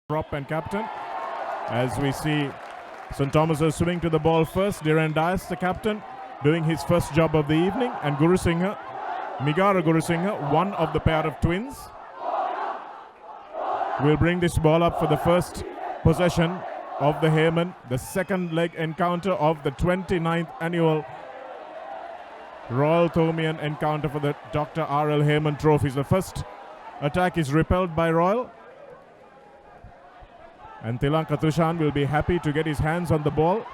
prop and captain. As we see St. Thomas's swimming to the ball first. Dhiren Dias, the captain, doing his first job of the evening. And Guru Singha, Migara Guru Singha, one of the pair of twins, will bring this ball up for the first possession of the Hayman, the second leg encounter of the 29th annual Royal Thomian encounter for the Dr. R.L. Hayman Trophy. The first attack is repelled by Royal. And Tilanka Tushan will be happy to get his hands on the ball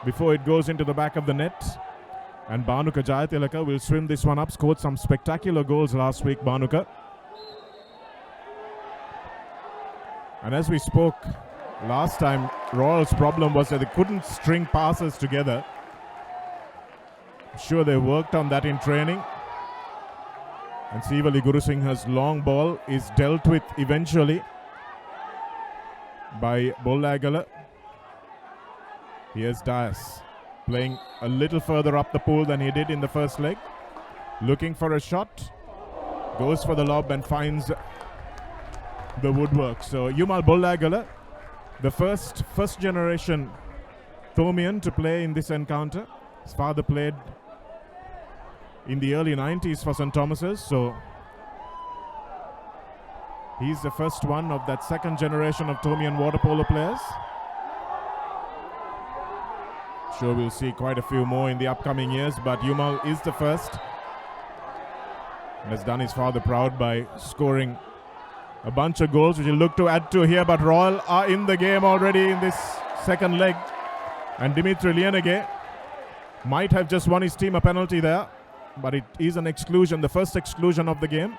before it goes into the back of the net. And Bhanuka Jayatilaka will swim this one up. Scored some spectacular goals last week, Bhanuka. And as we spoke last time, Royal's problem was that they couldn't string passes together. I'm sure they worked on that in training. And Sivali Guru Singha's long ball is dealt with eventually by Bollagala. Here's Dias playing a little further up the pool than he did in the first leg. Looking for a shot. Goes for the lob and finds the woodwork. So Yumal Bollagala, the first generation Thomian to play in this encounter. His father played in the early 90s for St. Thomas's, so he's the first one of that second generation of Thomian water polo players. Sure, we'll see quite a few more in the upcoming years, but Yumal is the first. And has done his father proud by scoring a bunch of goals, which he'll look to add to here. But Royal are in the game already in this second leg. And Dimitri Lienege might have just won his team a penalty there, but it is an exclusion, the first exclusion of the game.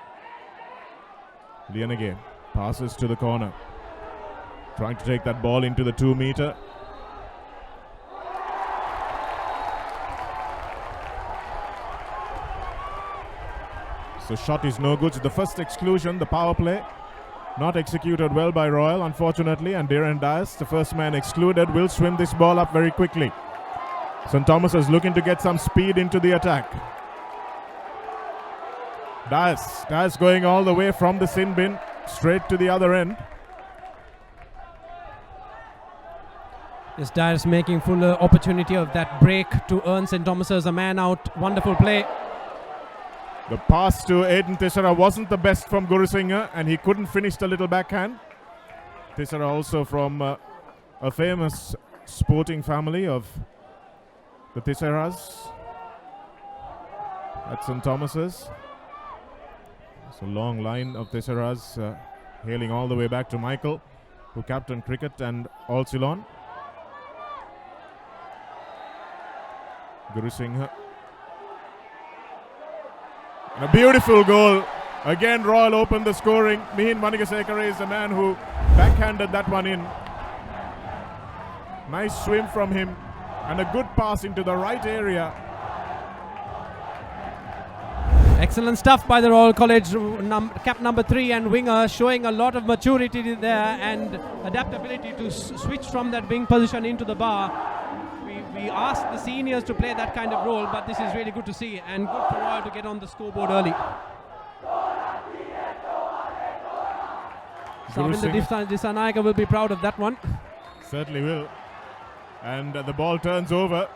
Lienege passes to the corner, trying to take that ball into the 2-meter. So shot is no good. The first exclusion, the power play, not executed well by Royal, unfortunately. And Dhiren Dias, the first man excluded, will swim this ball up very quickly. St. Thomas is looking to get some speed into the attack. Dias going all the way from the sin bin straight to the other end. Yes, Dias making full opportunity of that break to earn St. Thomas's a man out. Wonderful play. The pass to Aiden Tissera wasn't the best from Guru Singha, and he couldn't finish the little backhand. Tissera also from a famous sporting family of the Tisseras at St. Thomas's. It's a long line of Tisseras hailing all the way back to Michael, who captained cricket and All Ceylon. Guru Singha. And a beautiful goal. Again, Royal opened the scoring. Mihin Manigasekara is the man who backhanded that one in. Nice swim from him and a good pass into the right area. Excellent stuff by the Royal College cap number 3 and winger, showing a lot of maturity there and adaptability to switch from that wing position into the bar. We asked the seniors to play that kind of role, but this is really good to see and good for Royal to get on the scoreboard early. Savinda Disanaika will be proud of that one. Certainly will. And the ball turns over.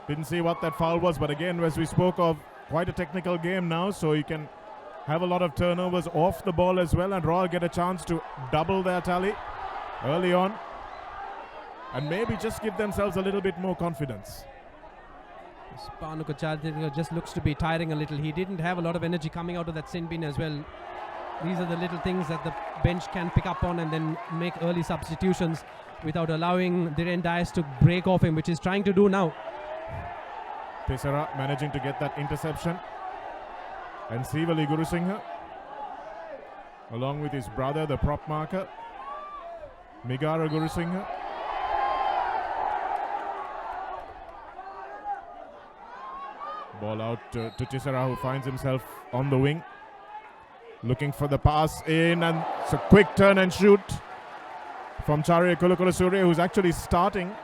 Didn't see what that foul was, but again, as we spoke of, quite a technical game now, so you can have a lot of turnovers off the ball as well, and Royal get a chance to double their tally early on and maybe just give themselves a little bit more confidence. Bhanuka Jayatilaka just looks to be tiring a little. He didn't have a lot of energy coming out of that sin bin as well. These are the little things that the bench can pick up on and then make early substitutions without allowing Dhiren Dias to break off him, which he's trying to do now. Tissera managing to get that interception. And Sivali Guru Singha, along with his brother, the prop marker, Migara Guru Singha. Ball out to Tissera, who finds himself on the wing. Looking for the pass in, and it's a quick turn and shoot from Charya Kulukulasuri, who's actually starting.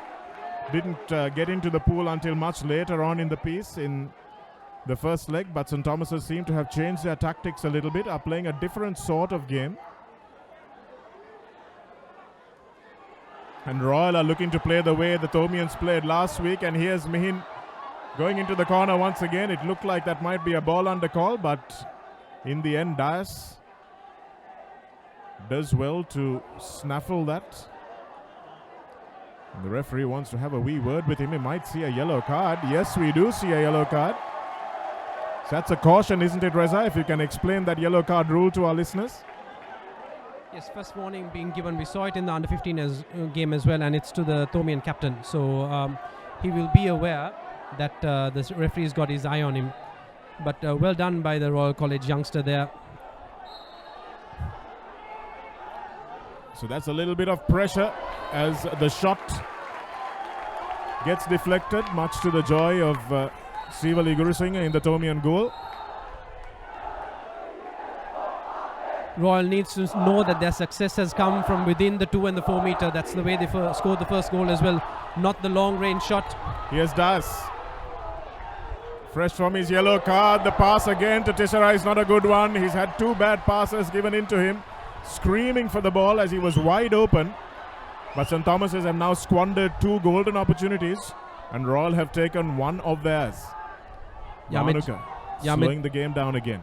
Didn't get into the pool until much later on in the piece in the first leg, but St. Thomas's seem to have changed their tactics a little bit, are playing a different sort of game. And Royal are looking to play the way the Thomians played last week. And here's Mihin going into the corner once again. It looked like that might be a ball under call, but in the end, Dias does well to snaffle that. And the referee wants to have a wee word with him. He might see a yellow card. Yes, we do see a yellow card. So that's a caution, isn't it, Reza? If you can explain that yellow card rule to our listeners. Yes, first warning being given. We saw it in the under-15 game as well, and it's to the Thomian captain. So he will be aware that the referee's got his eye on him. But well done by the Royal College youngster there. So that's a little bit of pressure as the shot gets deflected, much to the joy of Sivali Gurusinghe in the Thomian goal. Royal needs to know that their success has come from within the 2 and the 4 meter. That's the way they scored the first goal as well, not the long range shot. Here's Das. Fresh from his yellow card, the pass again to Tishara is not a good one. He's had 2 bad passes given into him, screaming for the ball as he was wide open. But St. Thomas's have now squandered 2 golden opportunities, and Royal have taken 1 of theirs. Manuka slowing the game down again.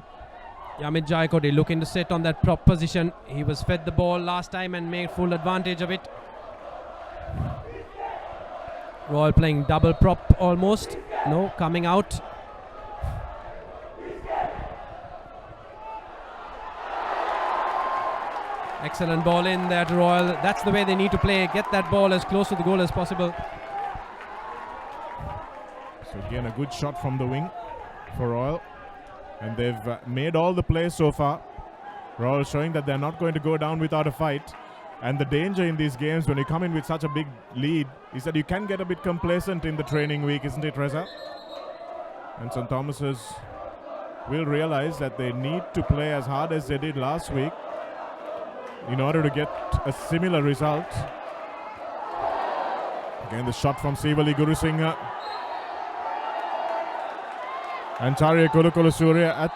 Yamit Jayakode looking to sit on that prop position. He was fed the ball last time and made full advantage of it. Royal playing double prop almost. No, coming out. Excellent ball in there to Royal. That's the way they need to play. Get that ball as close to the goal as possible. So again, a good shot from the wing for Royal. And they've made all the plays so far. Royal showing that they're not going to go down without a fight. And the danger in these games when you come in with such a big lead is that you can get a bit complacent in the training week, isn't it, Reza? And St. Thomas's will realize that they need to play as hard as they did last week in order to get a similar result. Again, the shot from Sivali Gurusinghe. And Charya Kulukulasuriya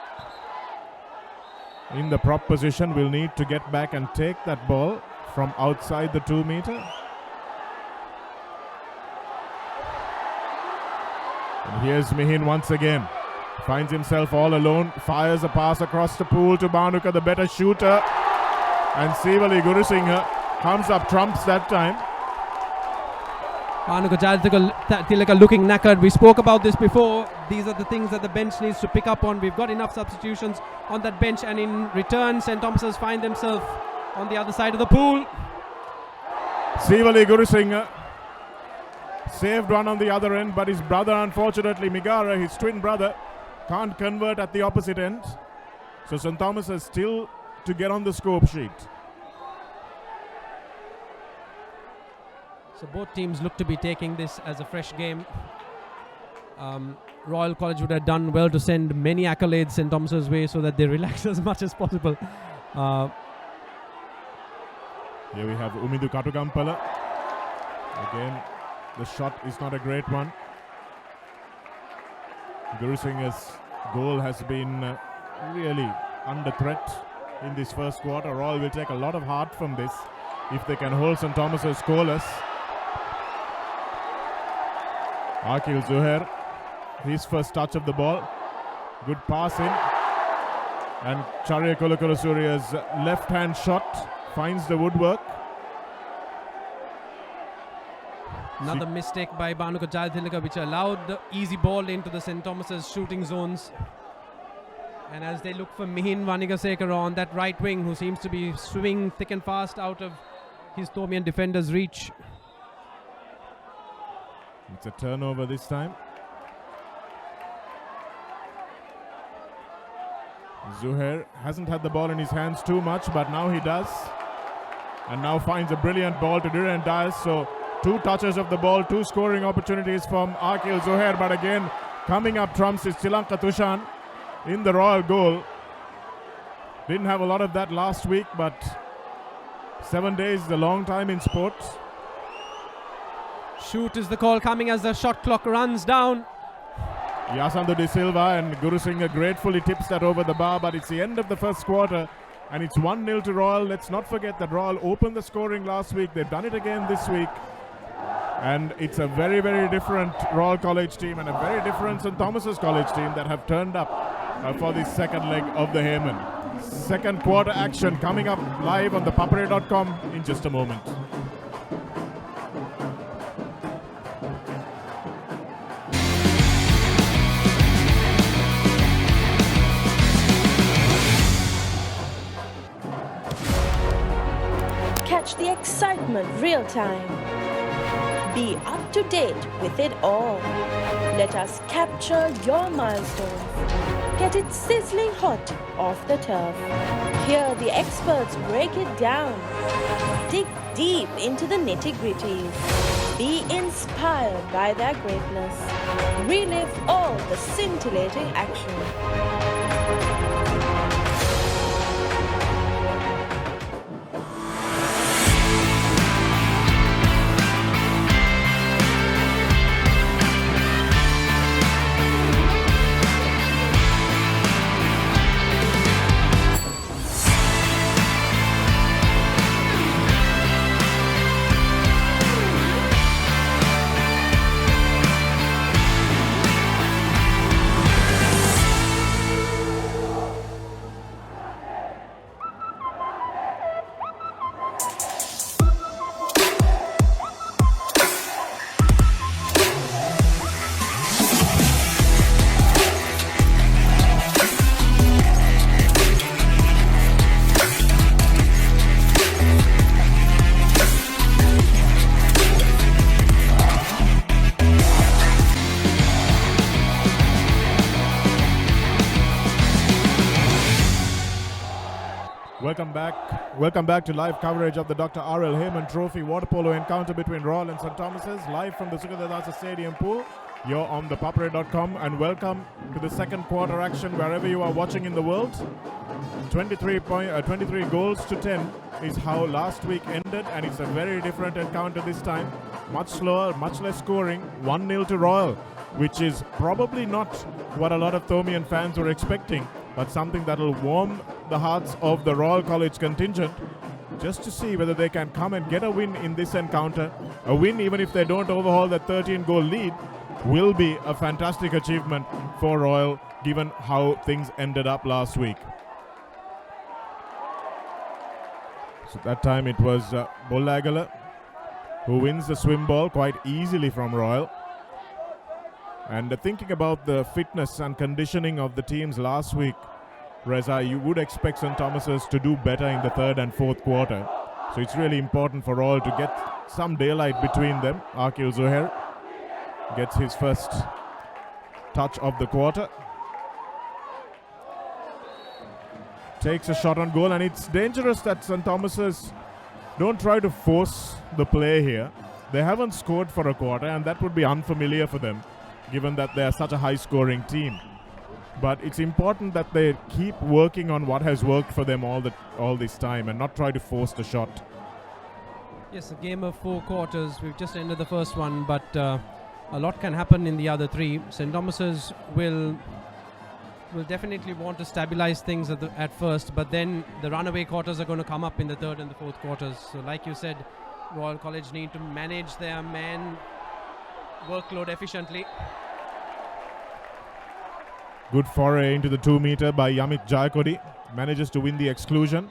in the prop position will need to get back and take that ball from outside the 2 meter. And here's Mihin once again. Finds himself all alone. Fires a pass across the pool to Manuka, the better shooter. And Sivali Gurusinghe comes up trumps that time. Manuka Tilaka looking knackered. We spoke about this before. These are the things that the bench needs to pick up on. We've got enough substitutions on that bench, and in return, St. Thomas's find themselves on the other side of the pool. Sivali Gurusinghe saved one on the other end, but his brother, unfortunately, Migara, his twin brother, can't convert at the opposite end. So St. Thomas is still to get on the scope sheet. So both teams look to be taking this as a fresh game. Royal College would have done well to send many accolades St. Thomas's way so that they relax as much as possible. Here we have Umidu Katugampala. Again, the shot is not a great one. Gurusinghe's goal has been really under threat in this first quarter. Royal will take a lot of heart from this if they can hold St. Thomas's scoreless. Akil Zuhair, his first touch of the ball. Good pass in. And Charya Kulukulasuriya's left-hand shot finds the woodwork. Another mistake by Banuka Jayatillaka, which allowed the easy ball into the St. Thomas's shooting zones. And as they look for Mihin Vanigasekara on that right wing, who seems to be swimming thick and fast out of his Thomian defender's reach. It's a turnover this time. Zuhair hasn't had the ball in his hands too much, but now he does. And now finds a brilliant ball to Dhiren Dias. So 2 touches of the ball, 2 scoring opportunities from Akil Zuhair. But again, coming up trumps is Chilanka Tushan in the Royal goal. Didn't have a lot of that last week, but 7 days is a long time in sports. Shoot is the call coming as the shot clock runs down. Yasandu De Silva and Gurusinghe gratefully tips that over the bar, but it's the end of the first quarter And it's 1-0 to Royal. Let's not forget that Royal opened the scoring last week. They've done it again this week. And it's a very, very different Royal College team and a very different St. Thomas's College team that have turned up for the second leg of the Hayman. Second quarter action coming up live on the Papare.com in just a moment. Catch the excitement real time. Be up to date with it all. Let us capture your milestones. Get it sizzling hot off the turf. Hear the experts break it down. Dig deep into the nitty-gritties. Be inspired by their greatness. Relive all the scintillating action. Welcome back to live coverage of the Dr. R.L. Hayman Trophy water polo encounter between Royal and St. Thomas's, live from the Sugathadasa Swimming Pool. You're on the Papare.com, and welcome to the second quarter action wherever you are watching in the world. 23 goals to 10 is how last week ended, and it's a very different encounter this time. Much slower, much less scoring. 1-0 to Royal, which is probably not what a lot of Thomian fans were expecting, but something that will warm the hearts of the Royal College contingent just to see whether they can come and get a win in this encounter. A win, even if they don't overhaul that 13-goal lead, will be a fantastic achievement for Royal, given how things ended up last week. So that time it was Bollagala who wins the swim ball quite easily from Royal. And thinking about the fitness and conditioning of the teams last week, Reza, you would expect St. Thomas's to do better in the third and fourth quarter. So it's really important for Royal to get some daylight between them. Akil Zuhair gets his first touch of the quarter. Takes a shot on goal, and it's dangerous that St. Thomas's don't try to force the play here. They haven't scored for a quarter, and that would be unfamiliar for them, given that they are such a high-scoring team. But it's important that they keep working on what has worked for them all this time and not try to force the shot. Yes, a game of 4 quarters. We've just ended the first one, but a lot can happen in the other 3. St. Thomas's will definitely want to stabilize things at first, but then the runaway quarters are going to come up in the third and the fourth quarters. So like you said, Royal College need to manage their man workload efficiently. Good foray into the 2-meter by Yamit Jayakodi. Manages to win the exclusion.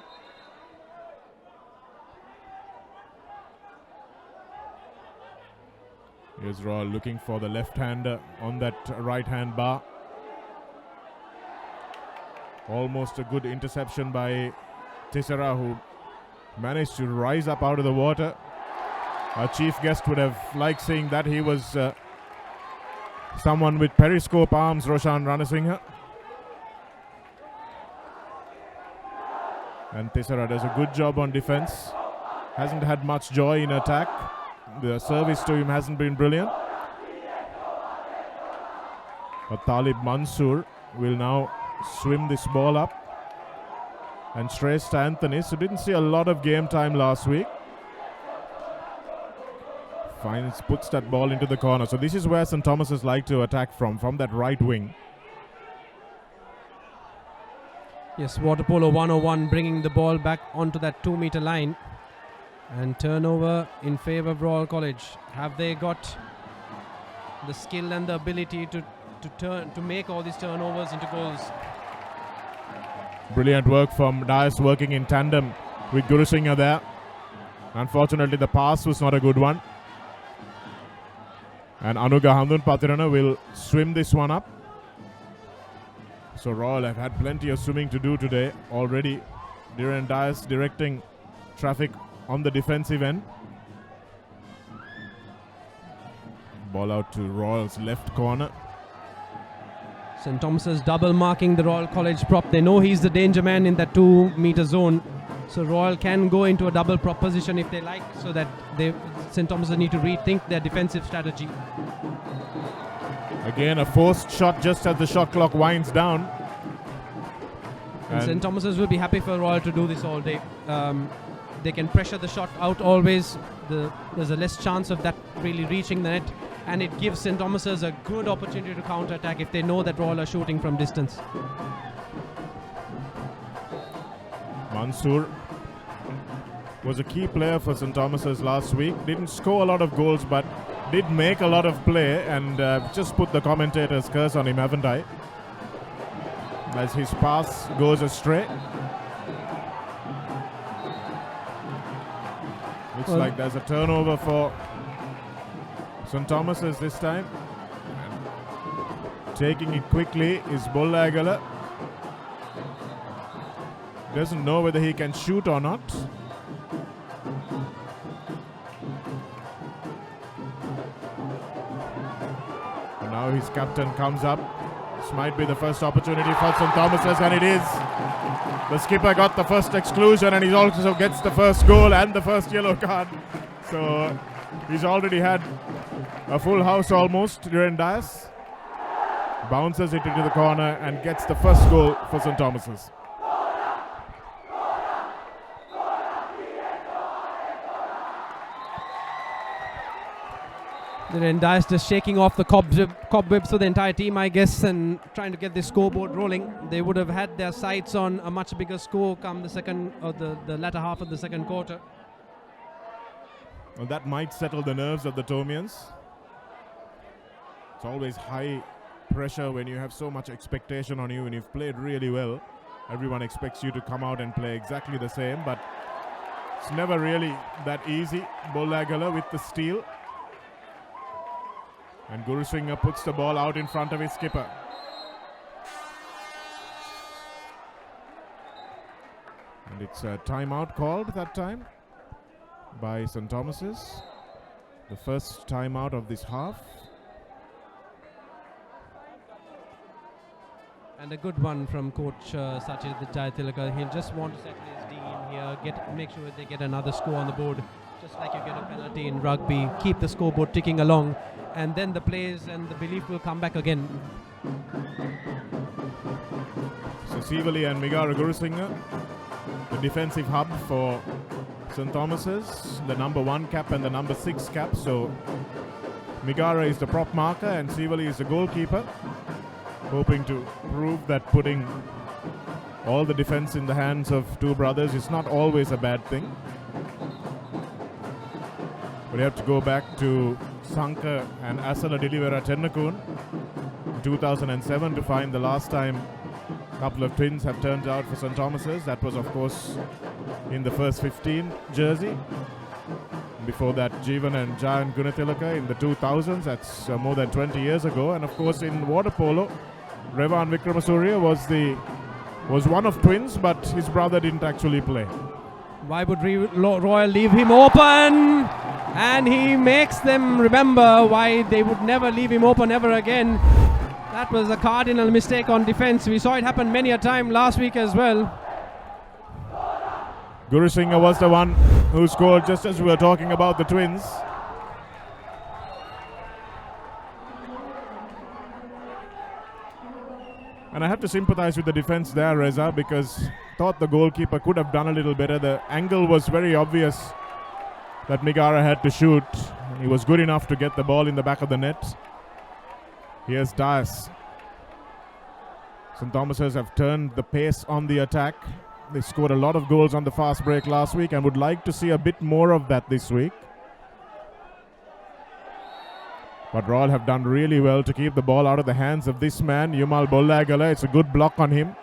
Here's Royal looking for the left-hander on that right-hand bar. Almost a good interception by Tissera, who managed to rise up out of the water. Our chief guest would have liked seeing that. He was someone with periscope arms, Roshan Ranasinghe. And Tissera does a good job on defense. Hasn't had much joy in attack. The service to him hasn't been brilliant. But Talib Mansoor will now swim this ball up. And Shrestha Anthony, who didn't see a lot of game time last week, puts that ball into the corner. So this is where St. Thomas's like to attack from that right wing. Yes, Water Polo 101 bringing the ball back onto that 2-meter line. And turnover in favor of Royal College. Have they got the skill and the ability to make all these turnovers into goals? Brilliant work from Dias, working in tandem with Guru Singh there. Unfortunately, the pass was not a good one. And Anuga Handun Patirana will swim this one up. So Royal have had plenty of swimming to do today already. Dhiren Dias directing traffic on the defensive end. Ball out to Royal's left corner. St. Thomas's double marking the Royal College prop. They know he's the danger man in that 2-meter zone. So Royal can go into a double prop position if they like, so that St. Thomas's need to rethink their defensive strategy. Again, a forced shot just as the shot clock winds down. And St. Thomas's will be happy for Royal to do this all day. They can pressure the shot out always. There's a less chance of that really reaching the net, and it gives St. Thomas's a good opportunity to counter-attack if they know that Royal are shooting from distance. Mansoor was a key player for St. Thomas's last week. Didn't score a lot of goals, but did make a lot of play, and just put the commentator's curse on him, haven't I? As his pass goes astray. Looks like there's a turnover for St. Thomas's this time. And taking it quickly is Bollagala. Doesn't know whether he can shoot or not. And now his captain comes up. This might be the first opportunity for St. Thomas's, and it is. The skipper got the first exclusion, and he also gets the first goal and the first yellow card. So he's already had a full house almost. Dhiren Dias bounces it into the corner and gets the first goal for St. Thomas's. Dhiren Dias just shaking off the cobwebs for the entire team, I guess, and trying to get the scoreboard rolling. They would have had their sights on a much bigger score come the second or the latter half of the second quarter. Well, that might settle the nerves of the Tomians. It's always high pressure when you have so much expectation on you, and you've played really well. Everyone expects you to come out and play exactly the same, but it's never really that easy. Bollagala with the steal. And Guru Singh puts the ball out in front of his skipper. And it's a timeout called that time by St. Thomas's. The first timeout of this half. And a good one from Coach Satyajit Tilaka. He'll just want to settle his team here, make sure they get another score on the board. Just like you get a penalty in rugby, keep the scoreboard ticking along, and then the plays and the belief will come back again. So Sivali and Migara Gurusingha, the defensive hub for St. Thomas's, the number 1 cap and the number 6 cap. So Migara is the prop marker and Sivali is the goalkeeper, hoping to prove that putting all the defense in the hands of two brothers is not always a bad thing. We have to go back to Sanka and Asala Dilivera Tennakun in 2007 to find the last time a couple of twins have turned out for St. Thomas's. That was, of course, in the first 15 jersey. Before that, Jeevan and Jayan Gunatilaka in the 2000s. That's more than 20 years ago. And of course, in water polo, Revan Vikramasuriya was one of twins, but his brother didn't actually play. Why would Royal leave him open? And he makes them remember why they would never leave him open ever again. That was a cardinal mistake on defense. We saw it happen many a time last week as well. Guru Singh was the one who scored just as we were talking about the twins. And I have to sympathize with the defense there, Reza, because thought the goalkeeper could have done a little better. The angle was very obvious that Migara had to shoot. He was good enough to get the ball in the back of the net. Here's Dias. St. Thomas's have turned the pace on the attack. They scored a lot of goals on the fast break last week and would like to see a bit more of that this week. But Royal have done really well to keep the ball out of the hands of this man, Yumal Bollagala. It's a good block on him.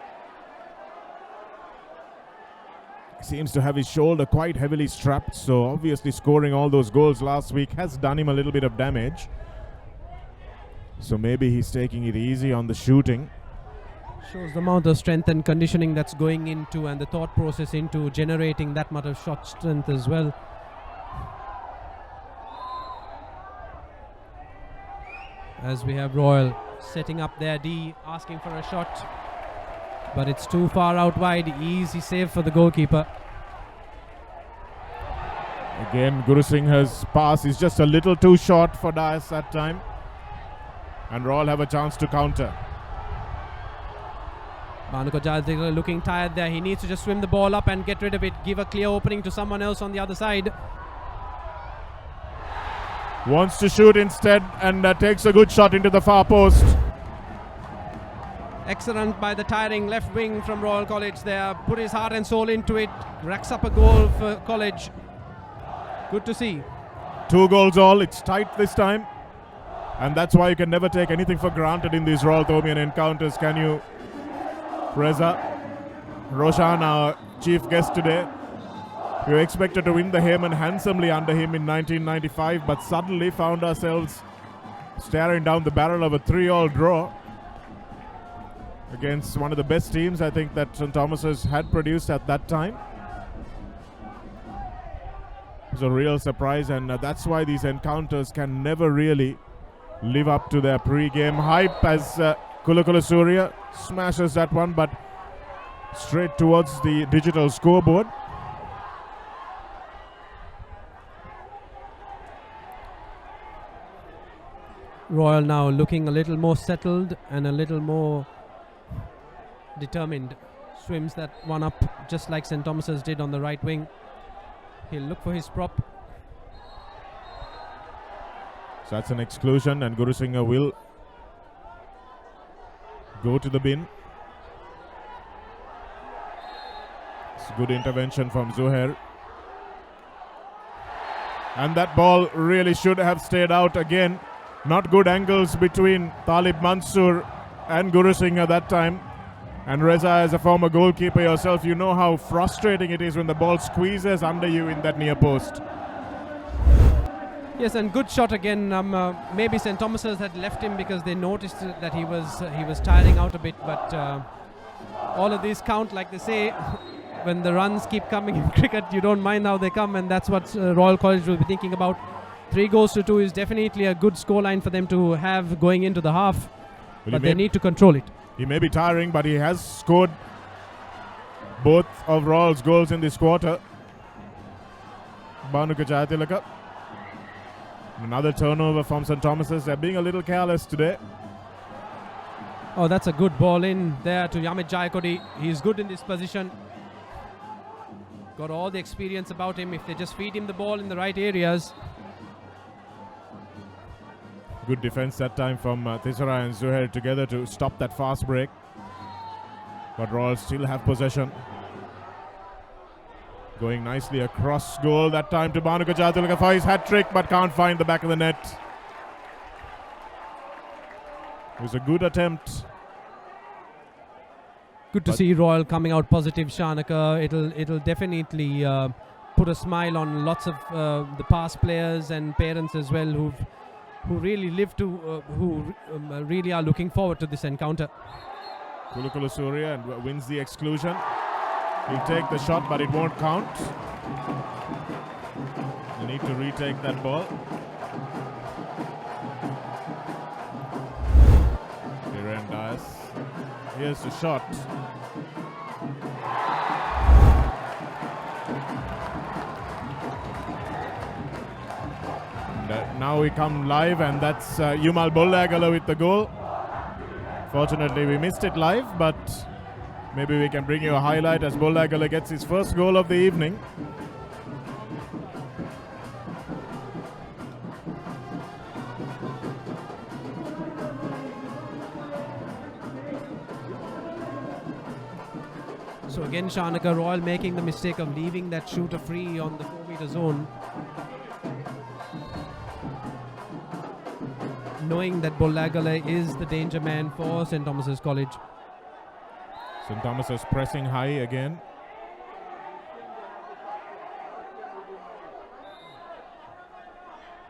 Seems to have his shoulder quite heavily strapped, so obviously scoring all those goals last week has done him a little bit of damage. So maybe he's taking it easy on the shooting. Shows the amount of strength and conditioning that's going into, and the thought process into generating that much of shot strength as well. As we have Royal setting up their D, asking for a shot, but it's too far out wide. Easy save for the goalkeeper. Again, Guru Singha's pass is just a little too short for Dias that time, and Royal have a chance to counter. Bhanuka Jayathilaga looking tired there. He needs to just swim the ball up and get rid of it, give a clear opening to someone else on the other side. Wants to shoot instead, and takes a good shot into the far post. Excellent by the tiring left wing from Royal College there. Put his heart and soul into it. Racks up a goal for College. Good to see. 2 goals all. It's tight this time. And that's why you can never take anything for granted in these Royal Thomian encounters, can you? Reza, Roshan, our chief guest today. We were expected to win the Hayman handsomely under him in 1995, but suddenly found ourselves staring down the barrel of a 3-all draw against one of the best teams I think that St. Thomas's had produced at that time. It was a real surprise, and that's why these encounters can never really live up to their pre-game hype, as Kulakula Surya smashes that one, but straight towards the digital scoreboard. Royal now looking a little more settled and a little more determined. Swims that one up just like St. Thomas's did on the right wing. He'll look for his prop. So that's an exclusion, and Guru Singha will go to the bin. It's a good intervention from Zuhair. And that ball really should have stayed out again. Not good angles between Talib Mansoor and Guru Singha that time. And Reza, as a former goalkeeper yourself, you know how frustrating it is when the ball squeezes under you in that near post. Yes, and good shot again. Maybe St. Thomas's had left him because they noticed that he was tiring out a bit. But all of these count, like they say. When the runs keep coming in cricket, you don't mind how they come, and that's what Royal College will be thinking about. 3 goals to 2 is definitely a good scoreline for them to have going into the half, but they need to control it. He may be tiring, but he has scored both of Royal's goals in this quarter. Bhanuka Jayathilaga. Another turnover from St. Thomas's. They're being a little careless today. Oh, that's a good ball in there to Yamit Jayakodi. He's good in this position. Got all the experience about him if they just feed him the ball in the right areas. Good defense that time from Tisara and Zuhair together to stop that fast break. But Royal still have possession. Going nicely across goal that time to Bhanuka Jayathilaga for his hat-trick, but can't find the back of the net. It was a good attempt. Good to see Royal coming out positive, Shanaka. It'll definitely put a smile on lots of the past players and parents as well who really live to who really are looking forward to this encounter. Kulakula Surya wins the exclusion. He'll take the shot, but it won't count. They need to retake that ball. Hiren Dias. Here's the shot. And now we come live, and that's Yumal Bollagala with the goal. Fortunately, we missed it live, but maybe we can bring you a highlight as Bollagala gets his first goal of the evening. So again, Shanaka Royal making the mistake of leaving that shooter free on the 4-meter zone, knowing that Bollagale is the danger man for St. Thomas's College. St. Thomas's pressing high again.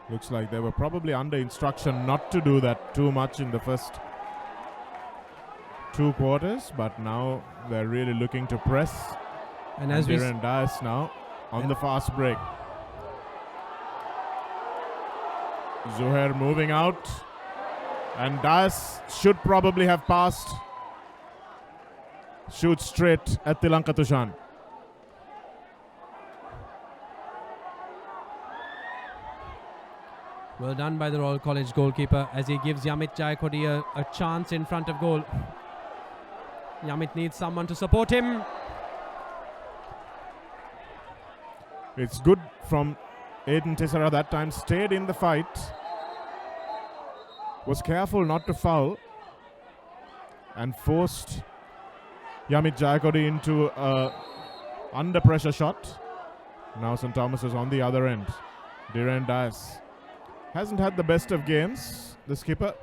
Looks like they were probably under instruction not to do that too much in the first 2 quarters, but now they're really looking to press. And as Dhiren Dias now on the fast break. Zuhair moving out, and Dias should probably have passed. Shoots straight at Tilanka Tushan. Well done by the Royal College goalkeeper as he gives Yamit Jayakodi a chance in front of goal. Yamit needs someone to support him. It's good from Aiden Tisara that time, stayed in the fight, was careful not to foul, and forced Yamit Jayakodi into a under pressure shot. Now St. Thomas is on the other end. Dhiren Dias hasn't had the best of games, the skipper.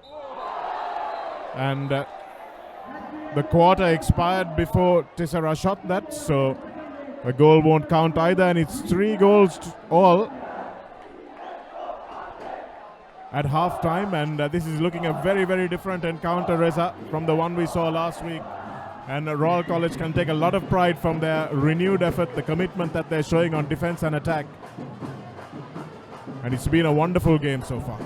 And the quarter expired before Tisara shot that, so a goal won't count either, and it's 3 goals all at half time, and this is looking a very, very different encounter, Reza, from the one we saw last week. And Royal College can take a lot of pride from their renewed effort, the commitment that they're showing on defense and attack. And it's been a wonderful game so far.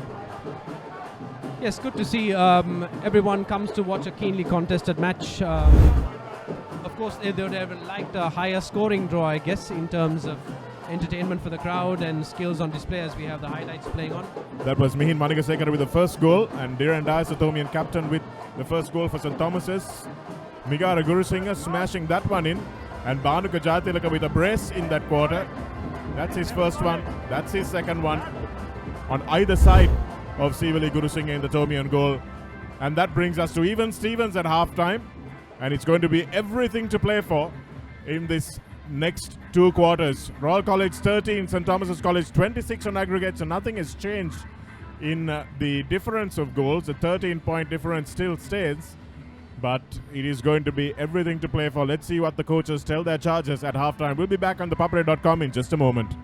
Yes, good to see everyone comes to watch a keenly contested match. Of course, they would have liked a higher scoring draw, I guess, in terms of entertainment for the crowd and skills on display as we have the highlights playing on. That was Mihin Manigasekara with the first goal, and Dhiren Dias, the Thomian captain, with the first goal for St. Thomas's. Migara Gurusinghe smashing that one in, and Bhanuka Jayatilaka with a brace in that quarter. That's his first one, that's his second one on either side of Sivali Gurusinghe in the Thomian goal. And that brings us to even Stevens at halftime, and it's going to be everything to play for in this next 2 quarters. Royal College 13, St. Thomas's College 26 on aggregate, so nothing has changed in the difference of goals. The 13-point difference still stays, but it is going to be everything to play for. Let's see what the coaches tell their charges at halftime. We'll be back on the papare.com in just a moment.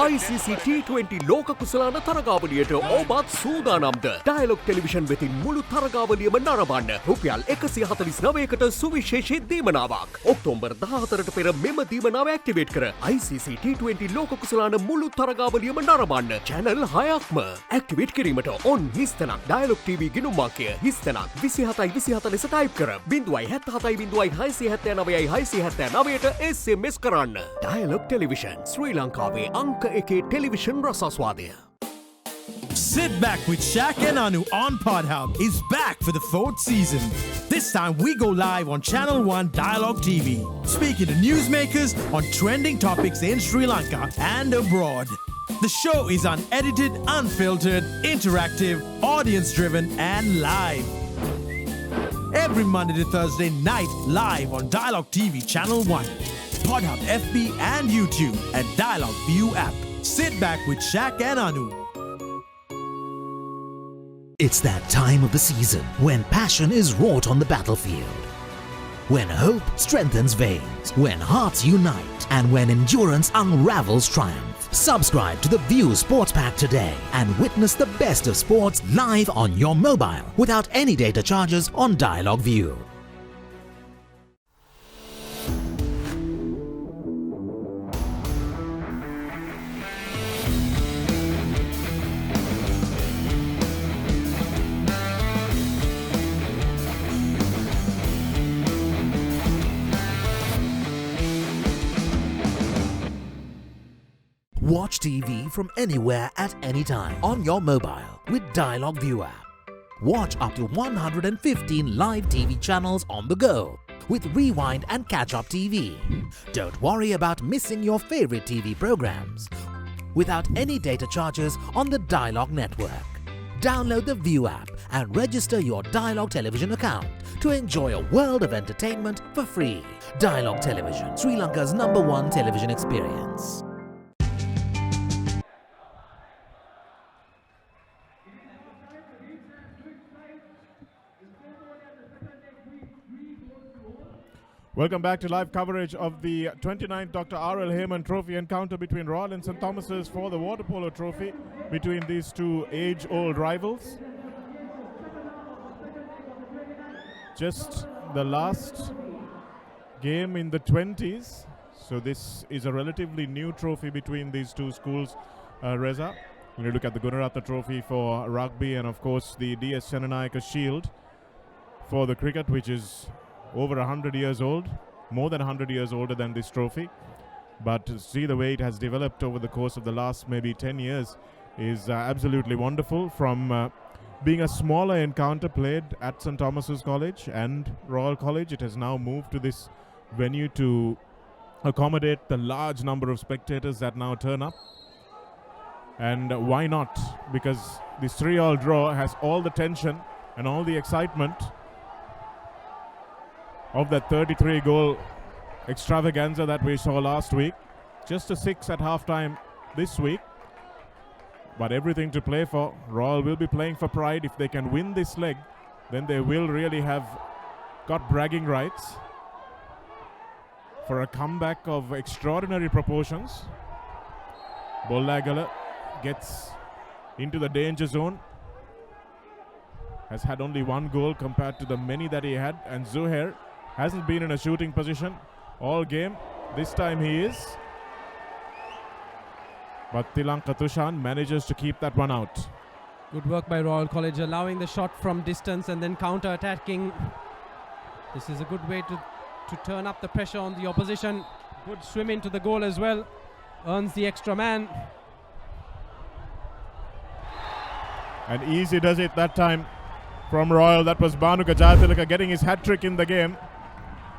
ICC T20 ලෝක කුසලාන තරගාවලියට ඔබත් සූදානම්ද? Dialogue television වෙතින් මුළු තරගාවලියම නරඹන්න. රුපියල් 149කට සුවිශේෂී දීමනාවක්. October 14ට පෙර මෙම දීමනාව activate කර ICC T20 ලෝක කුසලාන මුළු තරගාවලියම නරඹන්න. channel 6ක්ම ඇක්ටිවේට් කිරීමට on හිස්තනක් ඩයලොග් TV ගිණුම් අංකය හිස්තනක් 27 ලෙස ටයිප් කර 077 SMS කරන්න. ඩයලොග් ටෙලිවිෂන් ශ්‍රී ලංකාවේ අංක එකේ television රසාස්වාදය. Sit Back with Shaq and Anu on PodHub is back for the 4th season. This time we go live on Channel 1 Dialogue TV, speaking to newsmakers on trending topics in Sri Lanka and abroad. The show is unedited, unfiltered, interactive, audience-driven and live. Every Monday to Thursday night live on Dialogue TV Channel 1, PodHub FB and YouTube and Dialogue View app. Sit back with Shaq and Anu. It's that time of the season when passion is wrought on the battlefield, when hope strengthens veins, when hearts unite, and when endurance unravels triumph. Subscribe to the View Sports Pack today and witness the best of sports live on your mobile without any data charges on Dialogue View. Watch TV from anywhere at any time on your mobile with Dialog View app. Watch up to 115 live TV channels on the go with Rewind and Catch-Up TV. Don't worry about missing your favorite TV programs without any data charges on the Dialog network. Download the View app and register your Dialog television account to enjoy a world of entertainment for free. Dialog Television, Sri Lanka's #1 television experience. Welcome back to live coverage of the 29th Dr. R.L. Hayman Trophy encounter between Royal and St. Thomas's for the Water Polo Trophy between these two age-old rivals. Just the last game in the 20s, so this is a relatively new trophy between these two schools, Reza. When you look at the Gunaratna Trophy for rugby and of course the D.S. Chananayaka Shield for the cricket, which is over 100 years old, more than 100 years older than this trophy. But to see the way it has developed over the course of the last maybe 10 years is absolutely wonderful. From being a smaller encounter played at St. Thomas's College and Royal College, it has now moved to this venue to accommodate the large number of spectators that now turn up. And why not? Because this 3-all draw has all the tension and all the excitement of that 33-goal extravaganza that we saw last week. Just a 6 at halftime this week, but everything to play for. Royal will be playing for pride. If they can win this leg, then they will really have got bragging rights for a comeback of extraordinary proportions. Bollagala gets into the danger zone, has had only 1 goal compared to the many that he had, and Zuhair hasn't been in a shooting position all game. This time he is. But Tilanka Tushan manages to keep that one out. Good work by Royal College, allowing the shot from distance and then counter-attacking. This is a good way to turn up the pressure on the opposition. Good swim into the goal as well. Earns the extra man. And easy does it that time from Royal. That was Bhanuka Jayatilaka getting his hat-trick in the game.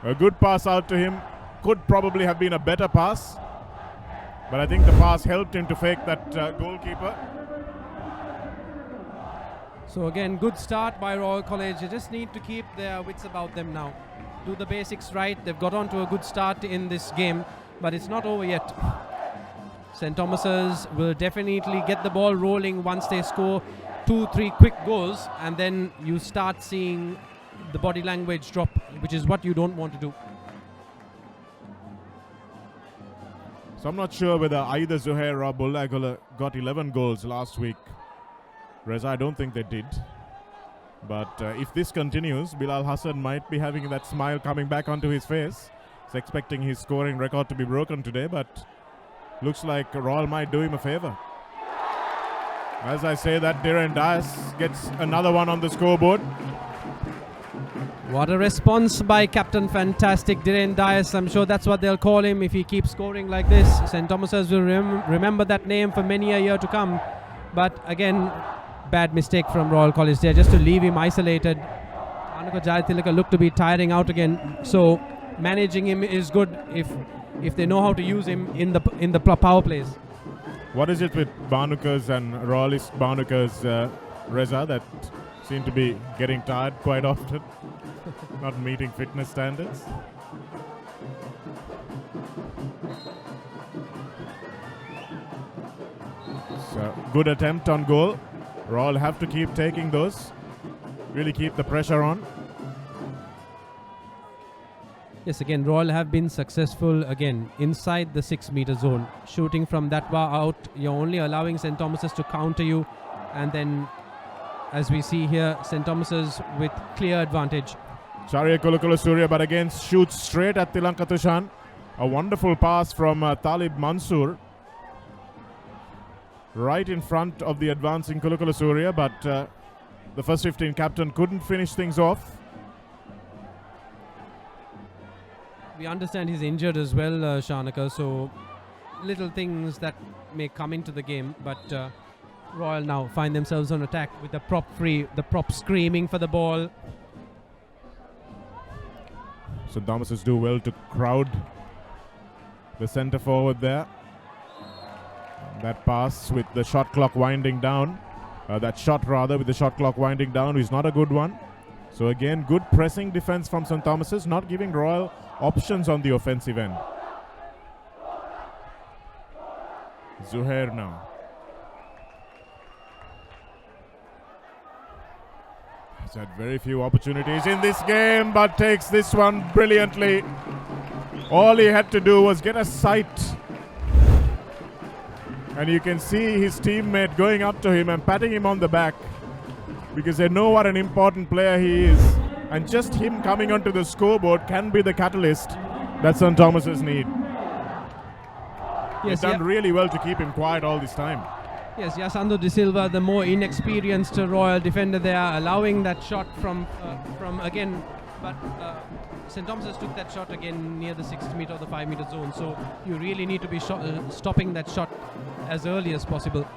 A good pass out to him. Could probably have been a better pass, but I think the pass helped him to fake that goalkeeper. So again, good start by Royal College. They just need to keep their wits about them now. Do the basics right. They've got on to a good start in this game, but it's not over yet. St. Thomas's will definitely get the ball rolling once they score 2-3 quick goals, and then you start seeing the body language drop, which is what you don't want to do. So I'm not sure whether either Zuhair or Bollagala got 11 goals last week. Reza, I don't think they did. But if this continues, Bilal Hassan might be having that smile coming back onto his face. He's expecting his scoring record to be broken today, but looks like Royal might do him a favor. As I say that, Dhiren Dias gets another one on the scoreboard. What a response by Captain Fantastic Dhiren Dias. I'm sure that's what they'll call him if he keeps scoring like this. St. Thomas's will remember that name for many a year to come. But again, bad mistake from Royal College there, just to leave him isolated. Bhanuka Jayatilaka looked to be tiring out again. So managing him is good if they know how to use him in the power plays. What is it with Bhanukas and Royalist Bhanukas, Reza, that seem to be getting tired quite often, not meeting fitness standards? So good attempt on goal. Royal have to keep taking those, really keep the pressure on. Yes, again, Royal have been successful again inside the 6-meter zone. Shooting from that bar out, you're only allowing St. Thomas's to counter you. And then, as we see here, St. Thomas's with clear advantage. Charya Kulukula Surya, but again shoots straight at Tilanka Tushan. A wonderful pass from Talib Mansoor. Right in front of the advancing Kulukula Surya, but the first 15 captain couldn't finish things off. We understand he's injured as well, Shanaka, so little things that may come into the game, but Royal now find themselves on attack with the prop free, the prop screaming for the ball. St. Thomas's do well to crowd the centre forward there. That pass with the shot clock winding down, that shot rather with the shot clock winding down is not a good one. So again, good pressing defence from St. Thomas's, not giving Royal options on the offensive end. Zuhair now. He's had very few opportunities in this game, but takes this one brilliantly. All he had to do was get a sight. And you can see his teammate going up to him and patting him on the back, because they know what an important player he is. And just him coming onto the scoreboard can be the catalyst that St. Thomas's need. He's done really well to keep him quiet all this time. Yes, Yasando De Silva, the more inexperienced Royal defender there, allowing that shot from again, but St. Thomas's took that shot again near the 6 meter or the 5 meter zone, so you really need to be stopping that shot as early as possible.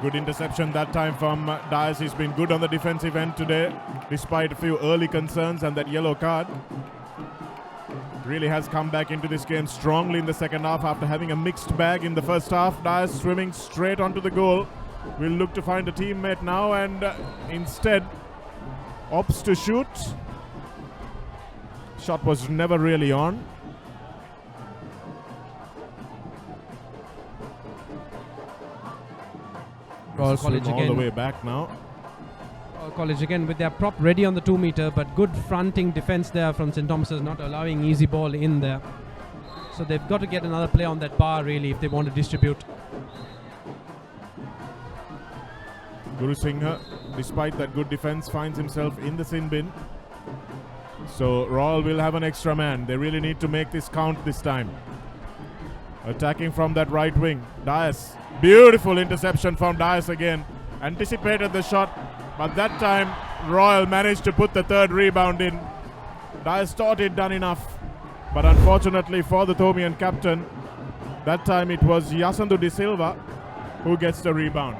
Good interception that time from Dias. He's been good on the defensive end today, despite a few early concerns and that yellow card. Really has come back into this game strongly in the second half after having a mixed bag in the first half. Dias swimming straight onto the goal. Will look to find a teammate now and instead opts to shoot. Shot was never really on. Royal College all again. the way back now. Royal College again with their prop ready on the 2 meter, but good fronting defense there from St. Thomas's, not allowing easy ball in there. So they've got to get another play on that bar really if they want to distribute. Guru Singha, despite that good defense, finds himself in the sin bin. So Royal will have an extra man. They really need to make this count this time. Attacking from that right wing. Dias. Beautiful interception from Dias again. Anticipated the shot, but that time Royal managed to put the third rebound in. Dias thought he'd done enough, but unfortunately for the Thomian captain, that time it was Yasandu De Silva who gets the rebound.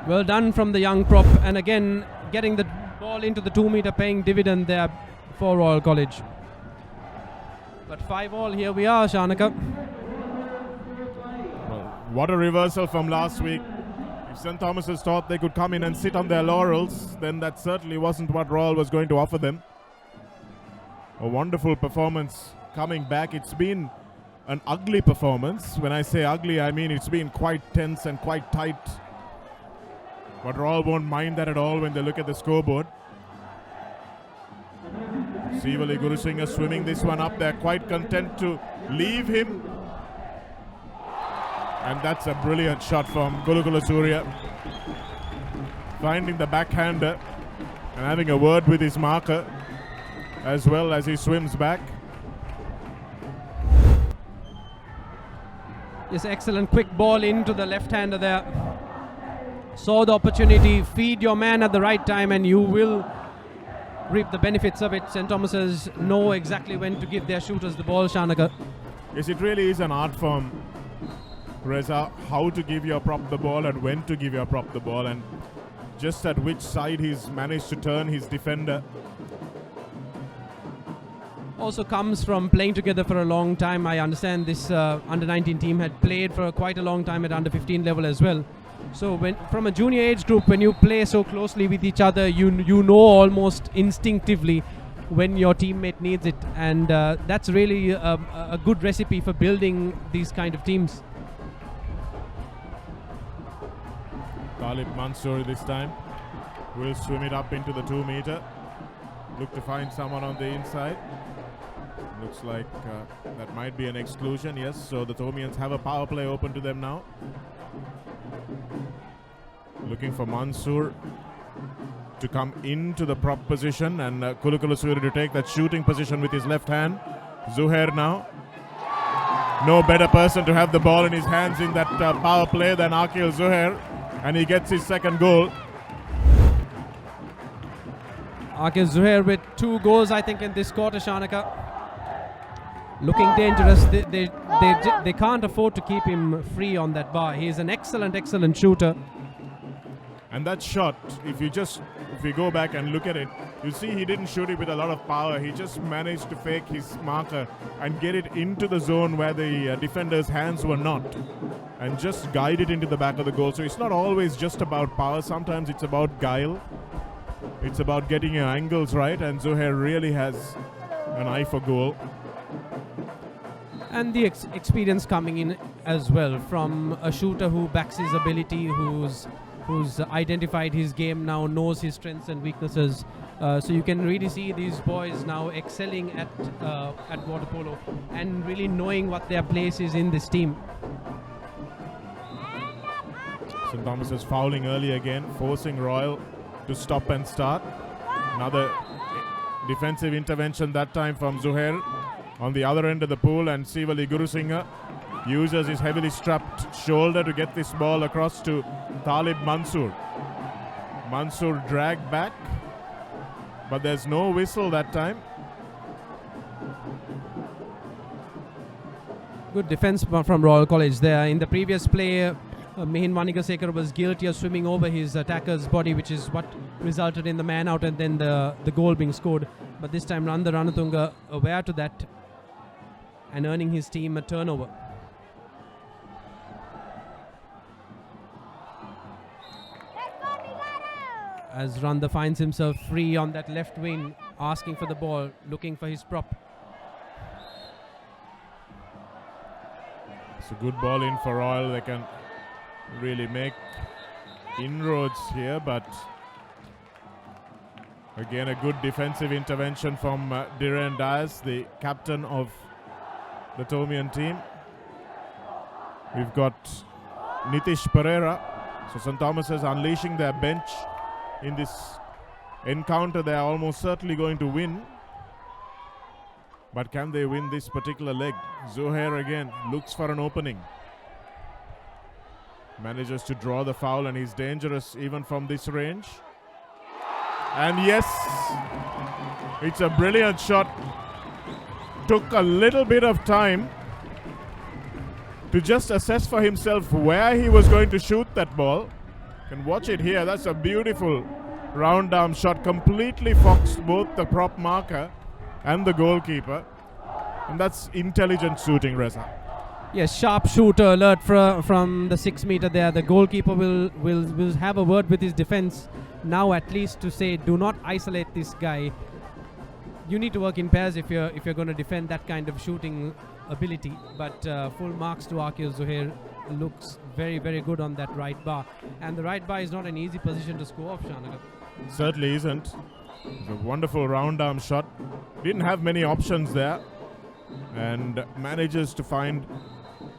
Well done from the young prop, and again getting the ball into the 2 meter, paying dividend there for Royal College. But 5-all, here we are, Shanaka. Well, what a reversal from last week. If St. Thomas's thought they could come in and sit on their laurels, then that certainly wasn't what Royal was going to offer them. A wonderful performance coming back. It's been an ugly performance. When I say ugly, I mean it's been quite tense and quite tight. But Royal won't mind that at all when they look at the scoreboard. Sivali Gurusingha swimming this one up. They're quite content to leave him. And that's a brilliant shot from Kulukula Surya. Finding the backhander and having a word with his marker as well as he swims back. Yes, excellent quick ball into the left-hander there. Saw the opportunity, feed your man at the right time and you will reap the benefits of it. St. Thomas's know exactly when to give their shooters the ball, Shanaka. Yes, it really is an art form, Reza, how to give your prop the ball and when to give your prop the ball, and just at which side he's managed to turn his defender. Also comes from playing together for a long time. I understand this under-19 team had played for quite a long time at under-15 level as well. So when from a junior age group, when you play so closely with each other, you know almost instinctively when your teammate needs it, and that's really a good recipe for building these kind of teams. Talib Mansour this time will swim it up into the 2 meter. Look to find someone on the inside. Looks like that might be an exclusion, yes. So the Thomians have a power play open to them now. Looking for Mansour to come into the prop position and Kulukula Surya to take that shooting position with his left hand. Zuhair now. No better person to have the ball in his hands in that power play than Akil Zuhair, and he gets his second goal. Akil Zuhair with 2 goals, I think, in this quarter, Shanaka. Looking dangerous. They can't afford to keep him free on that bar. He's an excellent shooter. And that shot, if you go back and look at it, you see he didn't shoot it with a lot of power. He just managed to fake his marker and get it into the zone where the defender's hands were not, and just guide it into the back of the goal. So it's not always just about power. Sometimes it's about guile. It's about getting your angles right, and Zuhair really has an eye for goal. And the experience coming in as well from a shooter who backs his ability, who's identified his game now, knows his strengths and weaknesses. So you can really see these boys now excelling at water polo and really knowing what their place is in this team. St. Thomas is fouling early again, forcing Royal to stop and start. Another defensive intervention, that time from Zuhair on the other end of the pool, and Sivali Gurusingha uses his heavily strapped shoulder to get this ball across to Talib Mansoor. Mansoor dragged back, but there's no whistle that time. Good defense from Royal College there. In the previous play, Mihin Manigasekar was guilty of swimming over his attacker's body, which is what resulted in the man out and then the goal being scored. But this time Nanda Ranatunga aware to that and earning his team a turnover. As Randa finds himself free on that left wing, asking for the ball, looking for his prop. It's a good ball in for Royal. They can really make inroads here, but again a good defensive intervention from Dhiren Dias, the captain of the Tomian team. We've got Nitish Pereira. So St. Thomas is unleashing their bench in this encounter. They are almost certainly going to win, but can they win this particular leg? Zuhair again looks for an opening, manages to draw the foul, and he's dangerous even from this range. And yes, it's a brilliant shot. Took a little bit of time to just assess for himself where he was going to shoot that ball. You can watch it here. That's a beautiful round arm shot, completely foxed both the prop marker and the goalkeeper. And that's intelligent shooting, Reza. Yes, sharp shooter alert from the 6 meter there. The goalkeeper will have a word with his defense now, at least, to say, do not isolate this guy. You need to work in pairs if you're going to defend that kind of shooting ability. But full marks to Akil Zuhair. Looks very, very good on that right bar. And the right bar is not an easy position to score off, Shanaka. Certainly isn't. It's a wonderful round arm shot. Didn't have many options there, and manages to find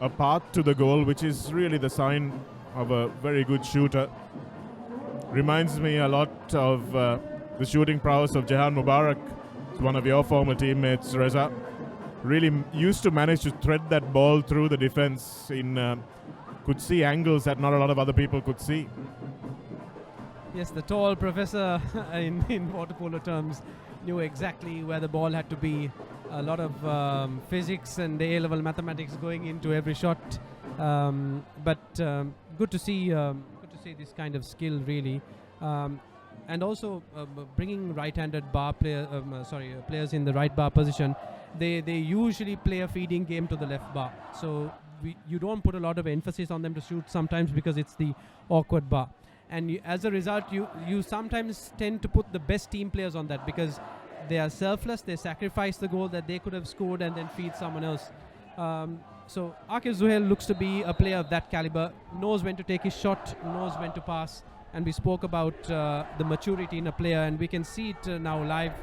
a path to the goal, which is really the sign of a very good shooter. Reminds me a lot of the shooting prowess of Jahan Mubarak, one of your former teammates, Reza. Really used to manage to thread that ball through the defense could see angles that not a lot of other people could see. Yes, the tall professor in water polo terms knew exactly where the ball had to be. A lot of physics and A-level mathematics going into every shot. But good to see this kind of skill, really. And also bringing right-handed bar players in the right bar position. They usually play a feeding game to the left bar. So you don't put a lot of emphasis on them to shoot sometimes because it's the awkward bar. And as a result, you sometimes tend to put the best team players on that because they are selfless. They sacrifice the goal that they could have scored and then feed someone else. So Akil Zuhair looks to be a player of that caliber. Knows when to take his shot, knows when to pass. And we spoke about the maturity in a player, and we can see it now live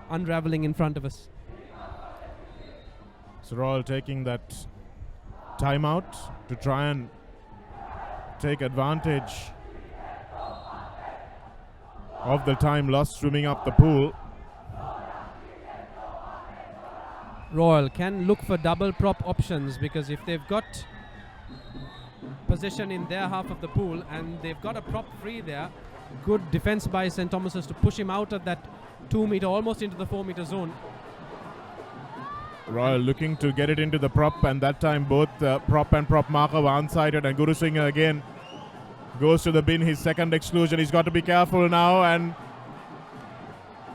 unraveling in front of us. So Royal taking that timeout to try and take advantage of the time lost swimming up the pool. Royal can look for double prop options, because if they've got possession in their half of the pool and they've got a prop free there, Good defense by St. Thomas's to push him out of that 2 meter, almost into the 4 meter zone. Royal looking to get it into the prop, and that time both prop and prop marker were unsighted, and Guru Singh again goes to the bin, his second exclusion. He's got to be careful now, and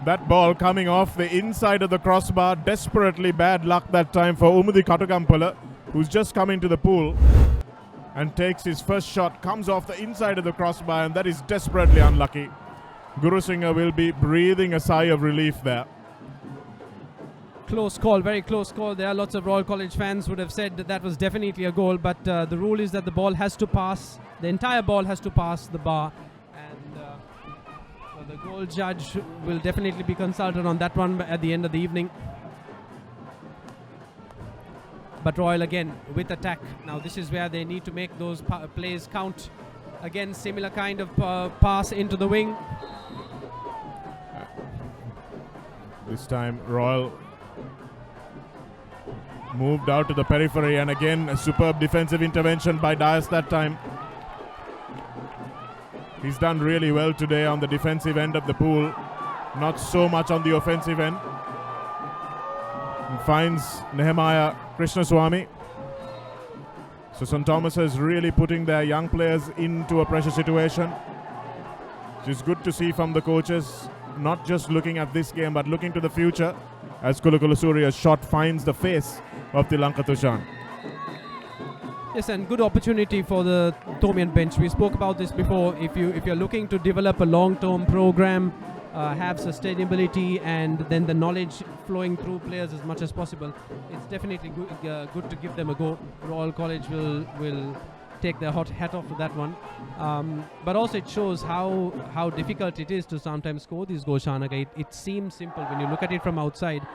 that ball coming off the inside of the crossbar. Desperately bad luck that time for Umudi Kattukampala, who's just come into the pool and takes his first shot, comes off the inside of the crossbar, and that is desperately unlucky. Guru Singh will be breathing a sigh of relief there. Close call, very close call there. Lots of Royal College fans would have said that that was definitely a goal, but the rule is that the ball has to pass, the entire ball has to pass the bar, and so the goal judge will definitely be consulted on that one at the end of the evening. But Royal again with attack. Now this is where they need to make those plays count. Again, similar kind of pass into the wing. This time Royal moved out to the periphery, and again a superb defensive intervention by Dias that time. He's done really well today on the defensive end of the pool, not so much on the offensive end. And finds Nehemiah Krishnaswamy. So St. Thomas is really putting their young players into a pressure situation. Which is good to see from the coaches, not just looking at this game but looking to the future, as Kulukulu Surya's shot finds the face of the Lanka Tushan. Yes, and good opportunity for the Tomian bench. We spoke about this before. If you're looking to develop a long-term program, have sustainability, and then the knowledge flowing through players as much as possible, it's definitely good to give them a go. Royal College will take their hot hat off to that one. But also it shows how difficult it is to sometimes score these goals, Shanaka. It seems simple when you look at it from outside.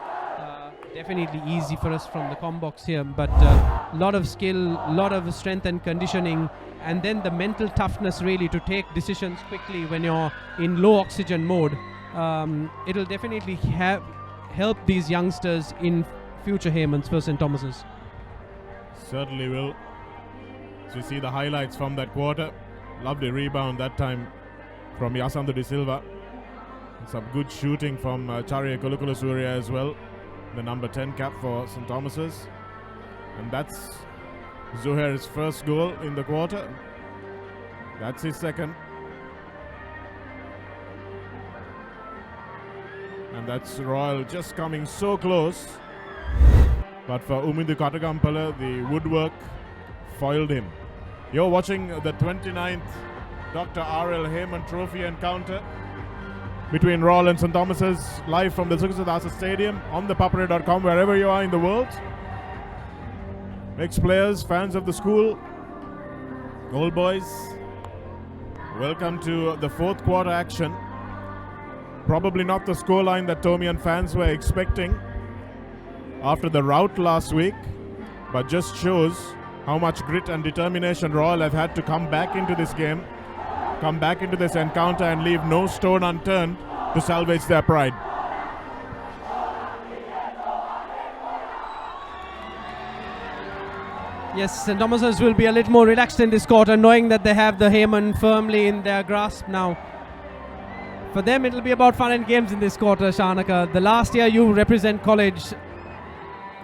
Definitely easy for us from the com box here, but a lot of skill, lot of strength and conditioning, and then the mental toughness really to take decisions quickly when you're in low oxygen mode. It'll definitely help these youngsters in future Haymans for St. Thomas's. Certainly will. So you see the highlights from that quarter. Lovely rebound that time from Yasandu De Silva. And some good shooting from Charya Kulukulu Surya as well. The number 10 cap for St. Thomas's. And that's Zuhair's first goal in the quarter. That's his second. And that's Royal just coming so close. But for Umindu Kattukampala, the woodwork foiled him. You're watching the 29th Dr. R.L. Hayman Trophy encounter between Royal and St. Thomas's, live from the Sugathadasa Stadium on the Papare.com, wherever you are in the world. Ex-players, fans of the school, old boys, welcome to the fourth quarter action. Probably not the scoreline that Tomian fans were expecting after the rout last week, but just shows how much grit and determination Royal have had to come back into this game, come back into this encounter and leave no stone unturned to salvage their pride. Yes, St. Thomas's will be a little more relaxed in this quarter, knowing that they have the Hayman firmly in their grasp now. For them, it'll be about fun and games in this quarter, Shanaka. The last year you represent college,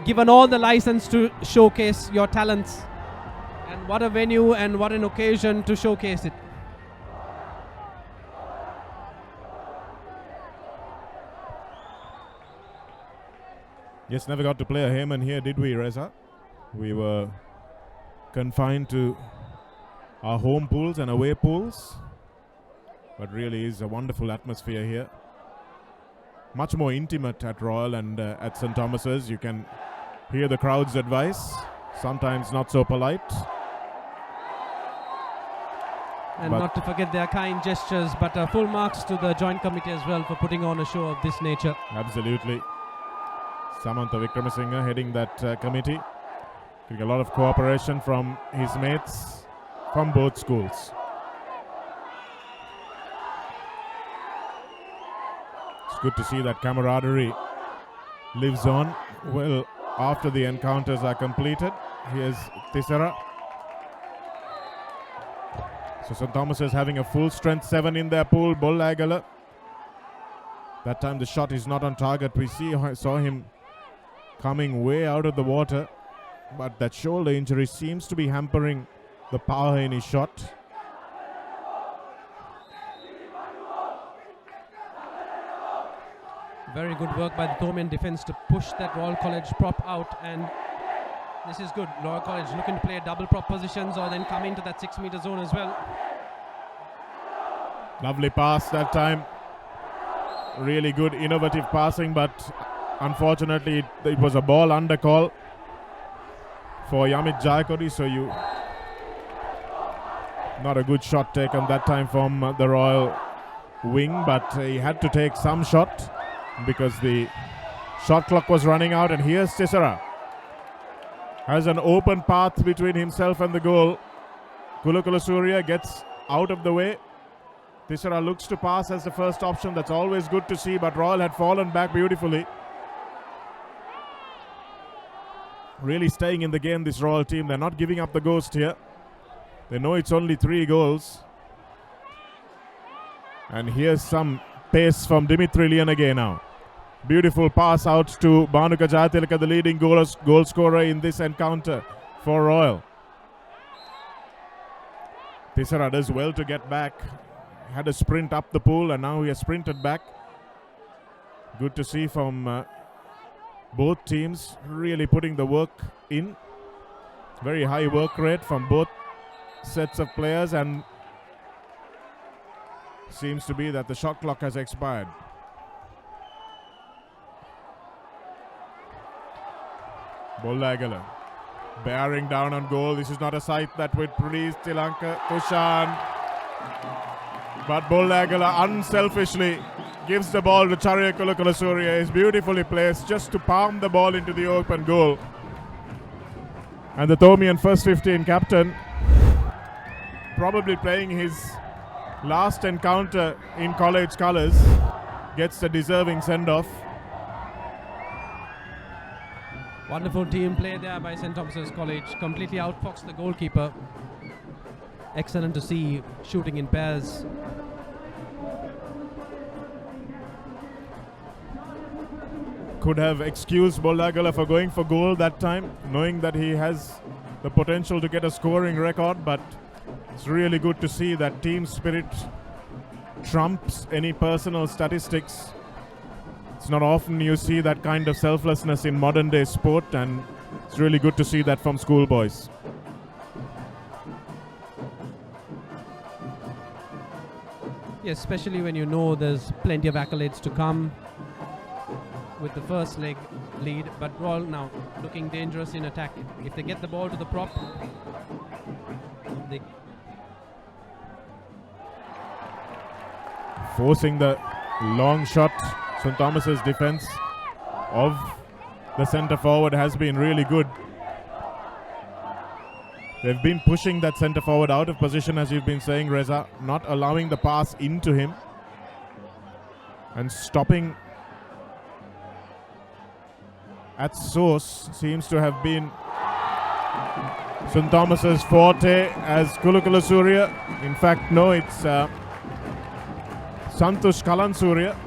given all the license to showcase your talents. And what a venue and what an occasion to showcase it. Yes, never got to play a Hayman here, did we, Reza? We were confined to our home pools and away pools. But really is a wonderful atmosphere here. Much more intimate at Royal and at St. Thomas's. You can hear the crowd's advice, sometimes not so polite. And not to forget their kind gestures, but full marks to the joint committee as well for putting on a show of this nature. Absolutely. Samantha Vikramasinghe heading that committee. Getting a lot of cooperation from his mates from both schools. It's good to see that camaraderie lives on well after the encounters are completed. Here's Tisara. So St. Thomas is having a full strength 7 in their pool. Bollagala. That time the shot is not on target. We saw him coming way out of the water, but that shoulder injury seems to be hampering the power in his shot. Very good work by the Thomian defense to push that Royal College prop out, and this is good. Royal College looking to play double prop positions or then come into that 6 meter zone as well. Lovely pass that time. Really good innovative passing, but unfortunately it was a ball under call for Yamit Jayakodi, so not a good shot taken that time from the Royal wing, but he had to take some shot because the shot clock was running out. And here's Tisera. Has an open path between himself and the goal. Kulukula Surya gets out of the way. Tisera looks to pass as the first option. That's always good to see, but Royal had fallen back beautifully. Really staying in the game, this Royal team. They're not giving up the ghost here. They know it's only 3 goals. And here's some pace from Dimitri Lianage now. Beautiful pass out to Bhanuka Jayatilaka, the leading goal scorer in this encounter for Royal. Tisera does well to get back. Had a sprint up the pool and now he has sprinted back. Good to see from both teams really putting the work in. Very high work rate from both sets of players, and seems to be that the shot clock has expired. Bollagala bearing down on goal. This is not a sight that would please Tilanka Tushan. But Bollagala unselfishly gives the ball to Charya Kulukula Surya. Is beautifully placed just to palm the ball into the open goal. And the Thomian first 15 captain, probably playing his last encounter in college colours, gets the deserving send-off. Wonderful team play there by St. Thomas's College. Completely outfoxed the goalkeeper. Excellent to see shooting in pairs. Could have excused Bollagala for going for goal that time, knowing that he has the potential to get a scoring record, but it's really good to see that team spirit trumps any personal statistics. It's not often you see that kind of selflessness in modern day sport, and it's really good to see that from schoolboys. Yes, especially when you know there's plenty of accolades to come with the first leg lead, but Royal now looking dangerous in attack. If they get the ball to the prop, they forcing the long shot. St. Thomas's defense of the centre forward has been really good. They've been pushing that centre forward out of position, as you've been saying, Reza, not allowing the pass into him and stopping at source seems to have been St. Thomas's forte, as Kulukula Surya. In fact, no, it's Santosh Kalan Surya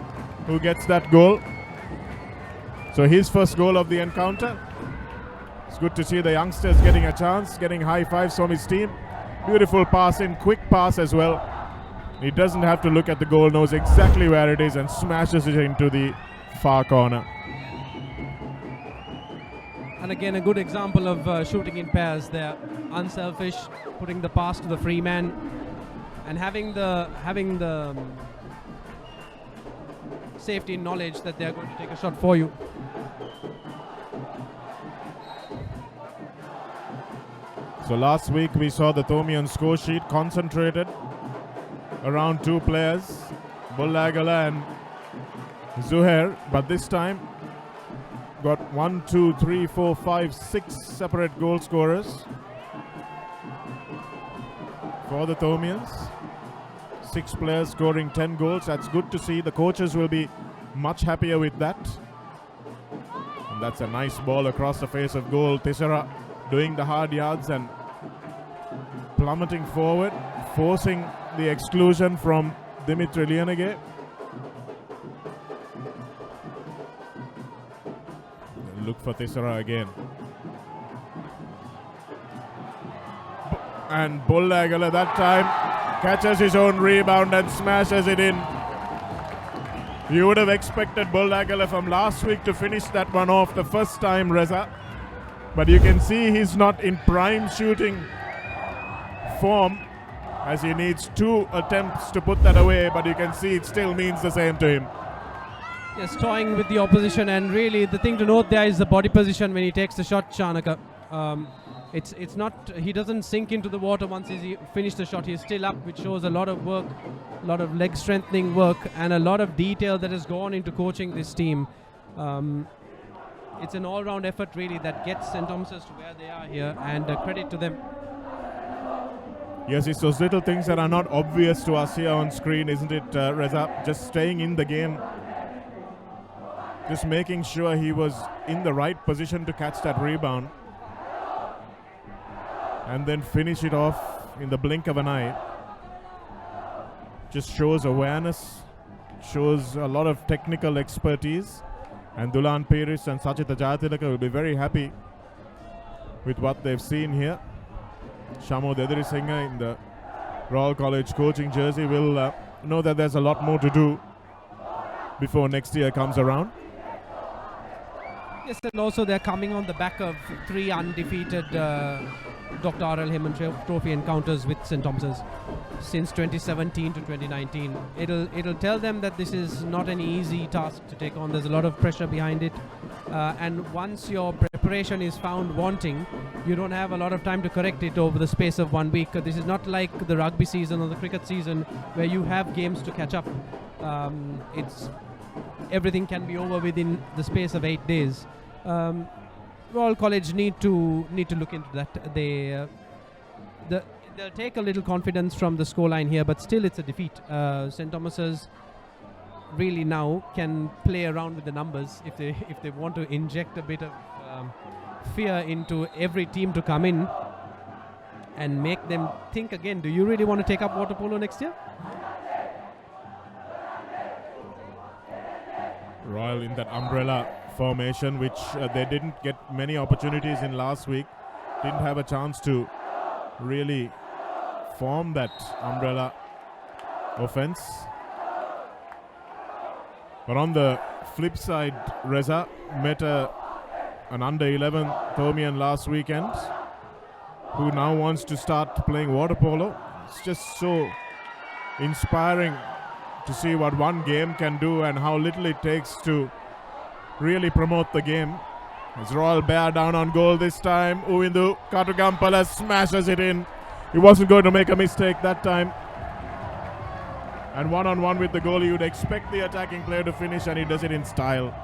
who gets that goal. So his first goal of the encounter. It's good to see the youngsters getting a chance, getting high fives from his team. Beautiful pass in, quick pass as well. He doesn't have to look at the goal, knows exactly where it is and smashes it into the far corner. And again, a good example of shooting in pairs there. Unselfish, putting the pass to the free man, and having the safety knowledge that they're going to take a shot for you. So last week we saw the Thomian score sheet concentrated around 2 players, Bollagala and Zuhair, but this time got 1, 2, 3, 4, 5, 6 separate goal scorers for the Thomians. 6 players scoring 10 goals. That's good to see. The coaches will be much happier with that. And that's a nice ball across the face of goal. Tisera doing the hard yards and plummeting forward, forcing the exclusion from Dimitri Lianage. Look for Tisera again. And Bullagala that time catches his own rebound and smashes it in. You would have expected Bullagala from last week to finish that one off the first time, Reza. But you can see he's not in prime shooting form, as he needs 2 attempts to put that away, but you can see it still means the same to him. Yes, toying with the opposition, and really the thing to note there is the body position when he takes the shot, Shanaka. It's not, he doesn't sink into the water once he finished the shot. He's still up, which shows a lot of work, a lot of leg strengthening work, and a lot of detail that has gone into coaching this team. It's an all-round effort really that gets St. Thomas's to where they are here, and credit to them. Yes, it's those little things that are not obvious to us here on screen, isn't it, Reza? Just staying in the game, just making sure he was in the right position to catch that rebound, and then finish it off in the blink of an eye. Just shows awareness, shows a lot of technical expertise, and Dulan Piris and Sachita Jayatilaka will be very happy with what they've seen here. Shamo Dedrisinghe in the Royal College coaching jersey will know that there's a lot more to do before next year comes around. Yes, and also they're coming on the back of 3 undefeated Dr. R.L. Hayman Trophy encounters with St. Thomas's since 2017 to 2019. It'll tell them that this is not an easy task to take on. There's a lot of pressure behind it, and once your preparation is found wanting, you don't have a lot of time to correct it over the space of 1 week. This is not like the rugby season or the cricket season where you have games to catch up. Everything can be over within the space of 8 days. Royal College need to look into that. They'll take a little confidence from the scoreline here, but still it's a defeat. St. Thomas's really now can play around with the numbers if they want to inject a bit of fear into every team to come in and make them think again. Do you really want to take up water polo next year? Royal in that umbrella formation, which they didn't get many opportunities in last week. Didn't have a chance to really form that umbrella offense. But on the flip side, Reza met an under-11 Thomian last weekend who now wants to start playing water polo. It's just so inspiring to see what one game can do and how little it takes to really promote the game. It's Royal bear down on goal this time. Uvindu Katugampala smashes it in. He wasn't going to make a mistake that time. And one-on-one with the goalie, you'd expect the attacking player to finish, and he does it in style.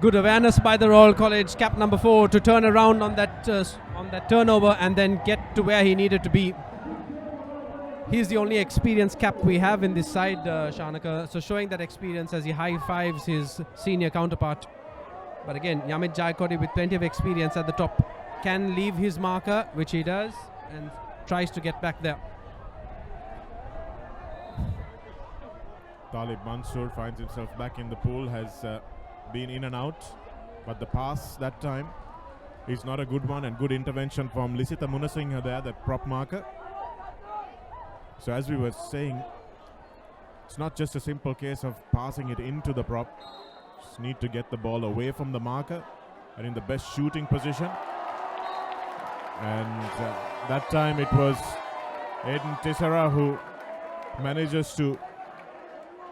Good awareness by the Royal College cap number 4 to turn around on that turnover and then get to where he needed to be. He's the only experienced cap we have in this side, Shanaka. So showing that experience as he high-fives his senior counterpart. But again, Yamit Jaikodi with plenty of experience at the top can leave his marker, which he does, and tries to get back there. Talib Mansour finds himself back in the pool, has been in and out, but the pass that time is not a good one, and good intervention from Lisita Munasinghe there, the prop marker. So as we were saying, it's not just a simple case of passing it into the prop. Just need to get the ball away from the marker and in the best shooting position. And that time it was Aiden Tisera who manages to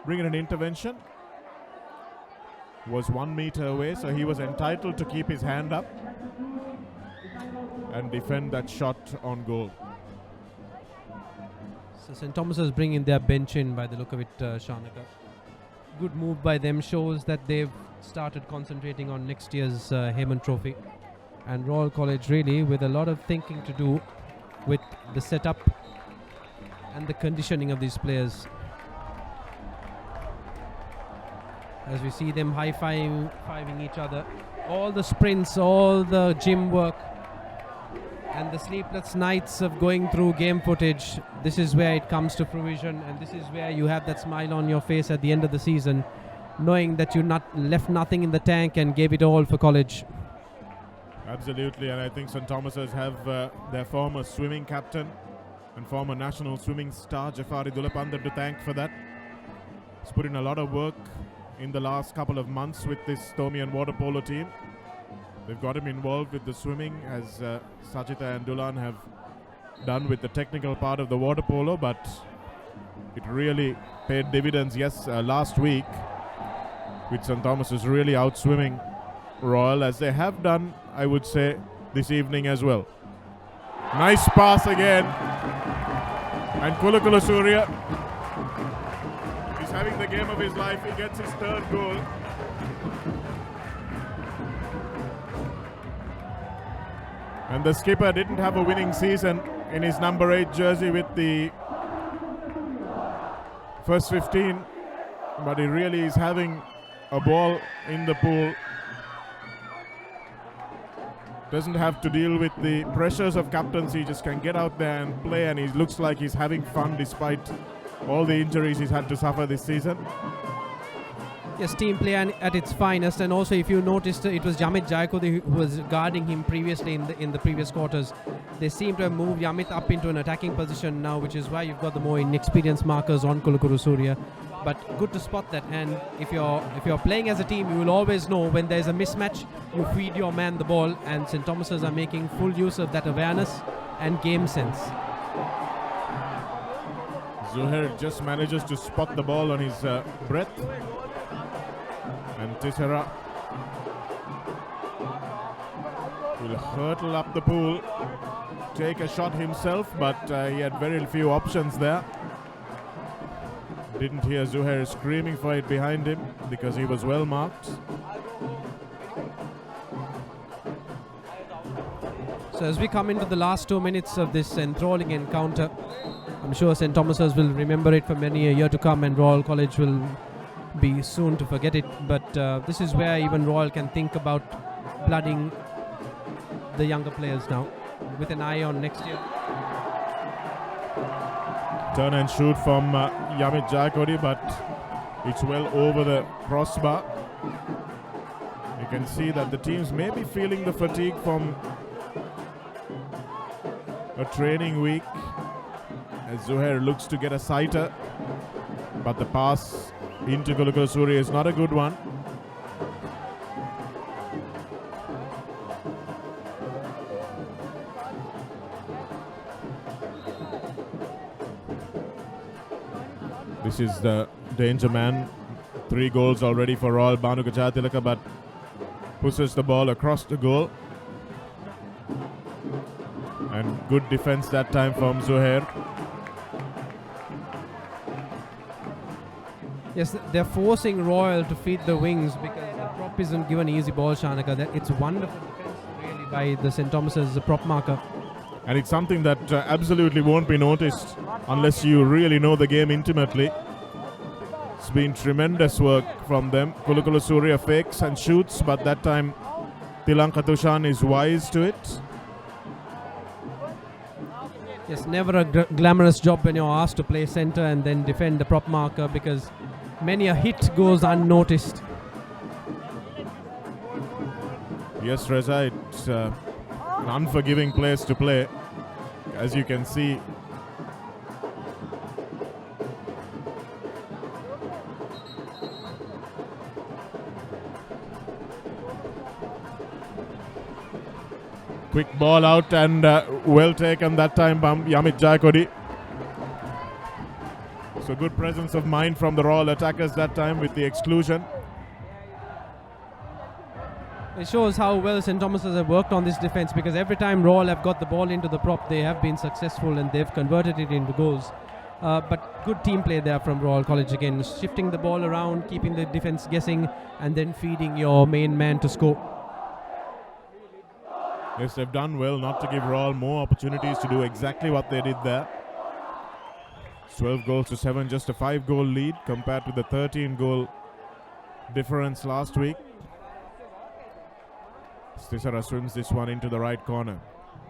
bring in an intervention. Was 1 meter away, so he was entitled to keep his hand up and defend that shot on goal. So St. Thomas's bringing their bench in by the look of it, Shanaka. Good move by them, shows that they've started concentrating on next year's Hayman Trophy. And Royal College really with a lot of thinking to do with the setup and the conditioning of these players. As we see them high-fiving each other. All the sprints, all the gym work. and the sleepless nights of going through game footage, this is where it comes to fruition, and this is where you have that smile on your face at the end of the season, knowing that you not left nothing in the tank and gave it all for college. Absolutely, and I think St. Thomas's have their former swimming captain and former national swimming star Jafari Dulapandan to thank for that. He's put in a lot of work in the last couple of months with this Thomian water polo team. They've got him involved with the swimming, as Sachita and Dulan have done with the technical part of the water polo, but it really paid dividends last week, with St. Thomas's really outswimming Royal, as they have done, I would say, this evening as well. Nice pass again, and Kulakula Surya is having the game of his life. He gets his third goal. And the skipper didn't have a winning season in his number 8 jersey with the first 15, but he really is having a ball in the pool. Doesn't have to deal with the pressures of captaincy, just can get out there and play, and he looks like he's having fun despite all the injuries he's had to suffer this season. Yes, team play at its finest, and also if you noticed, it was Yamit Jayakodi who was guarding him previously in the previous quarters. They seem to have moved Yamit up into an attacking position now, which is why you've got the more inexperienced markers on Kulakuru Surya. But good to spot that, and if you're playing as a team, you will always know when there's a mismatch, you feed your man the ball, and St. Thomas's are making full use of that awareness and game sense. Zuhair just manages to spot the ball on his breath. And Tisera will hurtle up the pool, take a shot himself, but he had very few options there. Didn't hear Zuhair screaming for it behind him because he was well marked. So as we come into the last 2 minutes of this enthralling encounter, I'm sure St. Thomas's will remember it for many a year to come, and Royal College will be soon to forget it. But this is where even Royal can think about blooding the younger players now, with an eye on next year. Turn and shoot from Yamit Jayakodi, but it's well over the crossbar. You can see that the teams may be feeling the fatigue from a training week, as Zuhair looks to get a sighter, but the pass into Kulakula Surya is not a good one. This is the danger man. 3 goals already for Royal Banu Kachatilaka, but pushes the ball across the goal. And good defense that time from Zuhair. Yes, they're forcing Royal to feed the wings because the prop isn't given easy ball, Shanaka. It's wonderful defense really by the St. Thomas's prop marker. And it's something that absolutely won't be noticed unless you really know the game intimately. It's been tremendous work from them. Kulakula Surya fakes and shoots, but that time Tilanka Tushan is wise to it. Yes, never a glamorous job when you're asked to play center and then defend the prop marker, because many a hit goes unnoticed. Yes, Reza, it's an unforgiving place to play, as you can see. Quick ball out and well taken that time by Yamit Jayakodi. So good presence of mind from the Royal attackers that time with the exclusion. It shows how well St. Thomas's have worked on this defense, because every time Royal have got the ball into the prop, they have been successful and they've converted it into goals. But good team play there from Royal College again, shifting the ball around, keeping the defense guessing, and then feeding your main man to score. Yes, they've done well not to give Royal more opportunities to do exactly what they did there. 12 goals to 7, just a 5-goal lead compared to the 13-goal difference last week. Tisera swims this one into the right corner.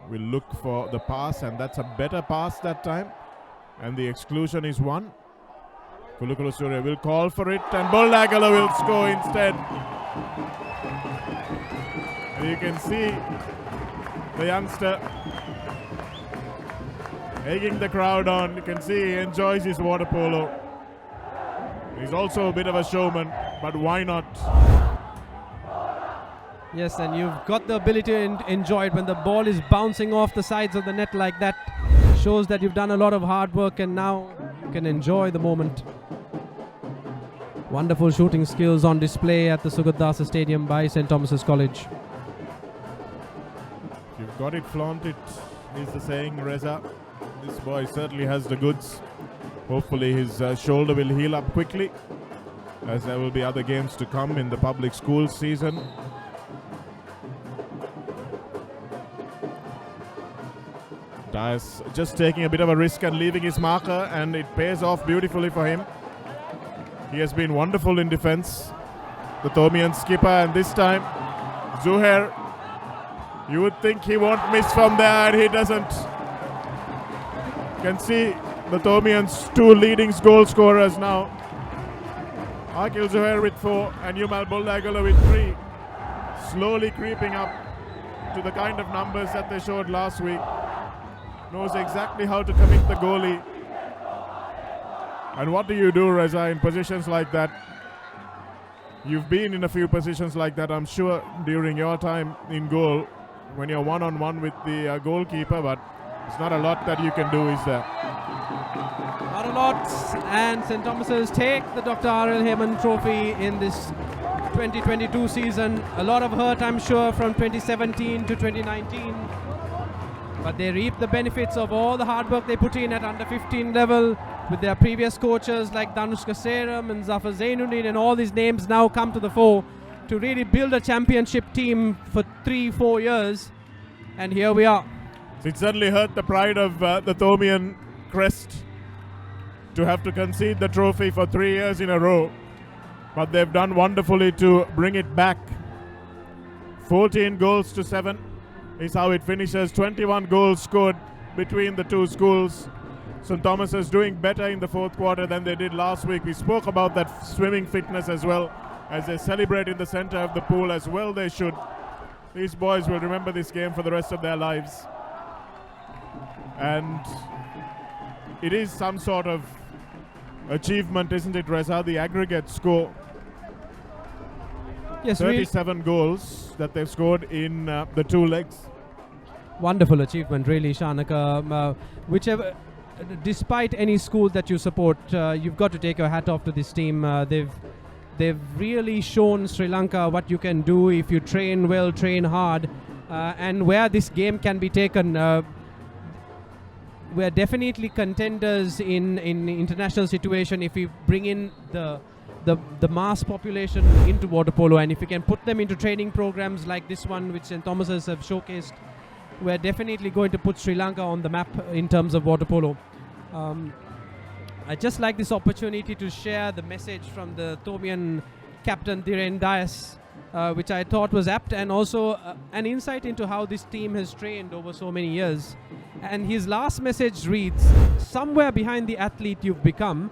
will look for the pass, and that's a better pass that time. And the exclusion is one. Kulukulu Surya will call for it, and Boldagala will score instead. And you can see the youngster egging the crowd on. You can see he enjoys his water polo. He's also a bit of a showman, but why not? Yes, and you've got the ability to enjoy it when the ball is bouncing off the sides of the net like that. Shows that you've done a lot of hard work, and now you can enjoy the moment. Wonderful shooting skills on display at the Sugathadasa Stadium by St. Thomas's College. You've got it, flaunt it, is the saying, Reza. This boy certainly has the goods. Hopefully his shoulder will heal up quickly, as there will be other games to come in the public school season. Dias just taking a bit of a risk and leaving his marker, and it pays off beautifully for him. He has been wonderful in defense, the Thomian skipper, and this time Zuhair, you would think he won't miss from there, and he doesn't. You can see the Thomians' two leading goal scorers now. Akil Zuhair with 4 and Yumal Boldagala with 3. Slowly creeping up to the kind of numbers that they showed last week. Knows exactly how to commit the goalie. And what do you do, Reza, in positions like that? You've been in a few positions like that, I'm sure, during your time in goal, when you're one-on-one with the goalkeeper, but it's not a lot that you can do, is there? Not a lot, and St. Thomas's take the Dr. R.L. Hayman Trophy in this 2022 season. A lot of hurt, I'm sure, from 2017 to 2019. But they reap the benefits of all the hard work they put in at under 15 level with their previous coaches like Danushka Seram and Zafar Zainuddin, and all these names now come to the fore to really build a championship team for 3-4 years. And here we are. It certainly hurt the pride of the Thomian crest to have to concede the trophy for 3 years in a row. But they've done wonderfully to bring it back. 14 goals to 7. Is how it finishes. 21 goals scored between the two schools. St. Thomas is doing better in the fourth quarter than they did last week. We spoke about that swimming fitness as well, as they celebrate in the center of the pool. As well they should. These boys will remember this game for the rest of their lives. And it is some sort of achievement, isn't it, Reza? The aggregate score. Yes, 37 goals that they've scored in the 2 legs. Wonderful achievement, really, Shanaka. Whichever, despite any school that you support, you've got to take your hat off to this team. They've really shown Sri Lanka what you can do if you train well, train hard, and where this game can be taken. We're definitely contenders in international situation if we bring in the mass population into water polo, and if we can put them into training programs like this one which St. Thomas's have showcased, we're definitely going to put Sri Lanka on the map in terms of water polo. I just like this opportunity to share the message from the Thomian captain Dhiren Dias, which I thought was apt, and also an insight into how this team has trained over so many years. And his last message reads, "Somewhere behind the athlete you've become,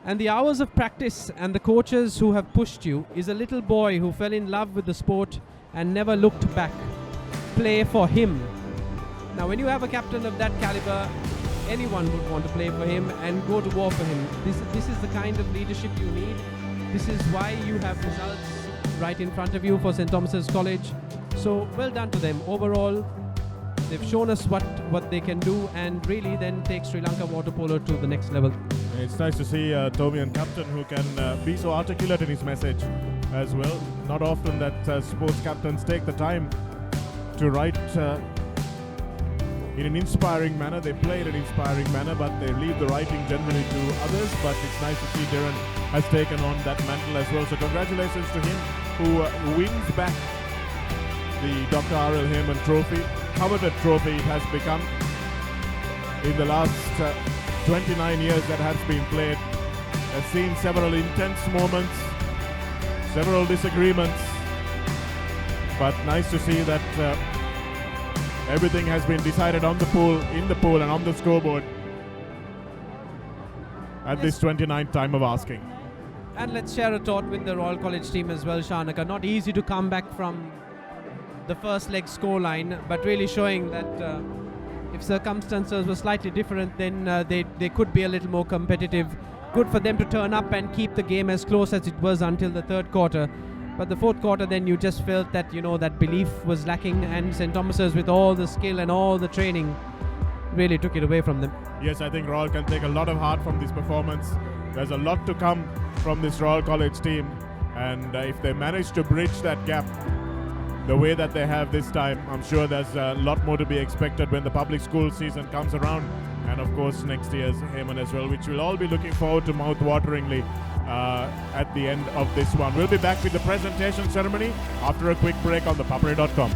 and the hours of practice and the coaches who have pushed you, is a little boy who fell in love with the sport and never looked back. Play for him." Now, when you have a captain of that caliber, anyone would want to play for him and go to war for him. This is the kind of leadership you need. This is why you have results right in front of you for St. Thomas's College. So well done to them. Overall, they've shown us what they can do, and really then take Sri Lanka water polo to the next level. It's nice to see a Thomian captain who can be so articulate in his message as well. Not often that sports captains take the time to write in an inspiring manner. They play in an inspiring manner, but they leave the writing generally to others. But it's nice to see Dhiren has taken on that mantle as well. So congratulations to him, who wins back the Dr. R.L. Hayman Trophy. Coveted trophy it has become in the last 29 years that has been played. Has seen several intense moments, several disagreements, but nice to see that Everything has been decided on the pool, in the pool, and on the scoreboard at this 29th time of asking. And let's share a thought with the Royal College team as well, Shanaka. Not easy to come back from the first leg scoreline, but really showing that if circumstances were slightly different, then they could be a little more competitive. Good for them to turn up and keep the game as close as it was until the third quarter. But the fourth quarter, then you just felt that, that belief was lacking, and St. Thomas's, with all the skill and all the training, really took it away from them. Yes, I think Royal can take a lot of heart from this performance. There's a lot to come from this Royal College team, and if they manage to bridge that gap the way that they have this time, I'm sure there's a lot more to be expected when the public school season comes around, and of course next year's Hayman as well, which we'll all be looking forward to mouth-wateringly at the end of this one. We'll be back with the presentation ceremony after a quick break on the Papare.com.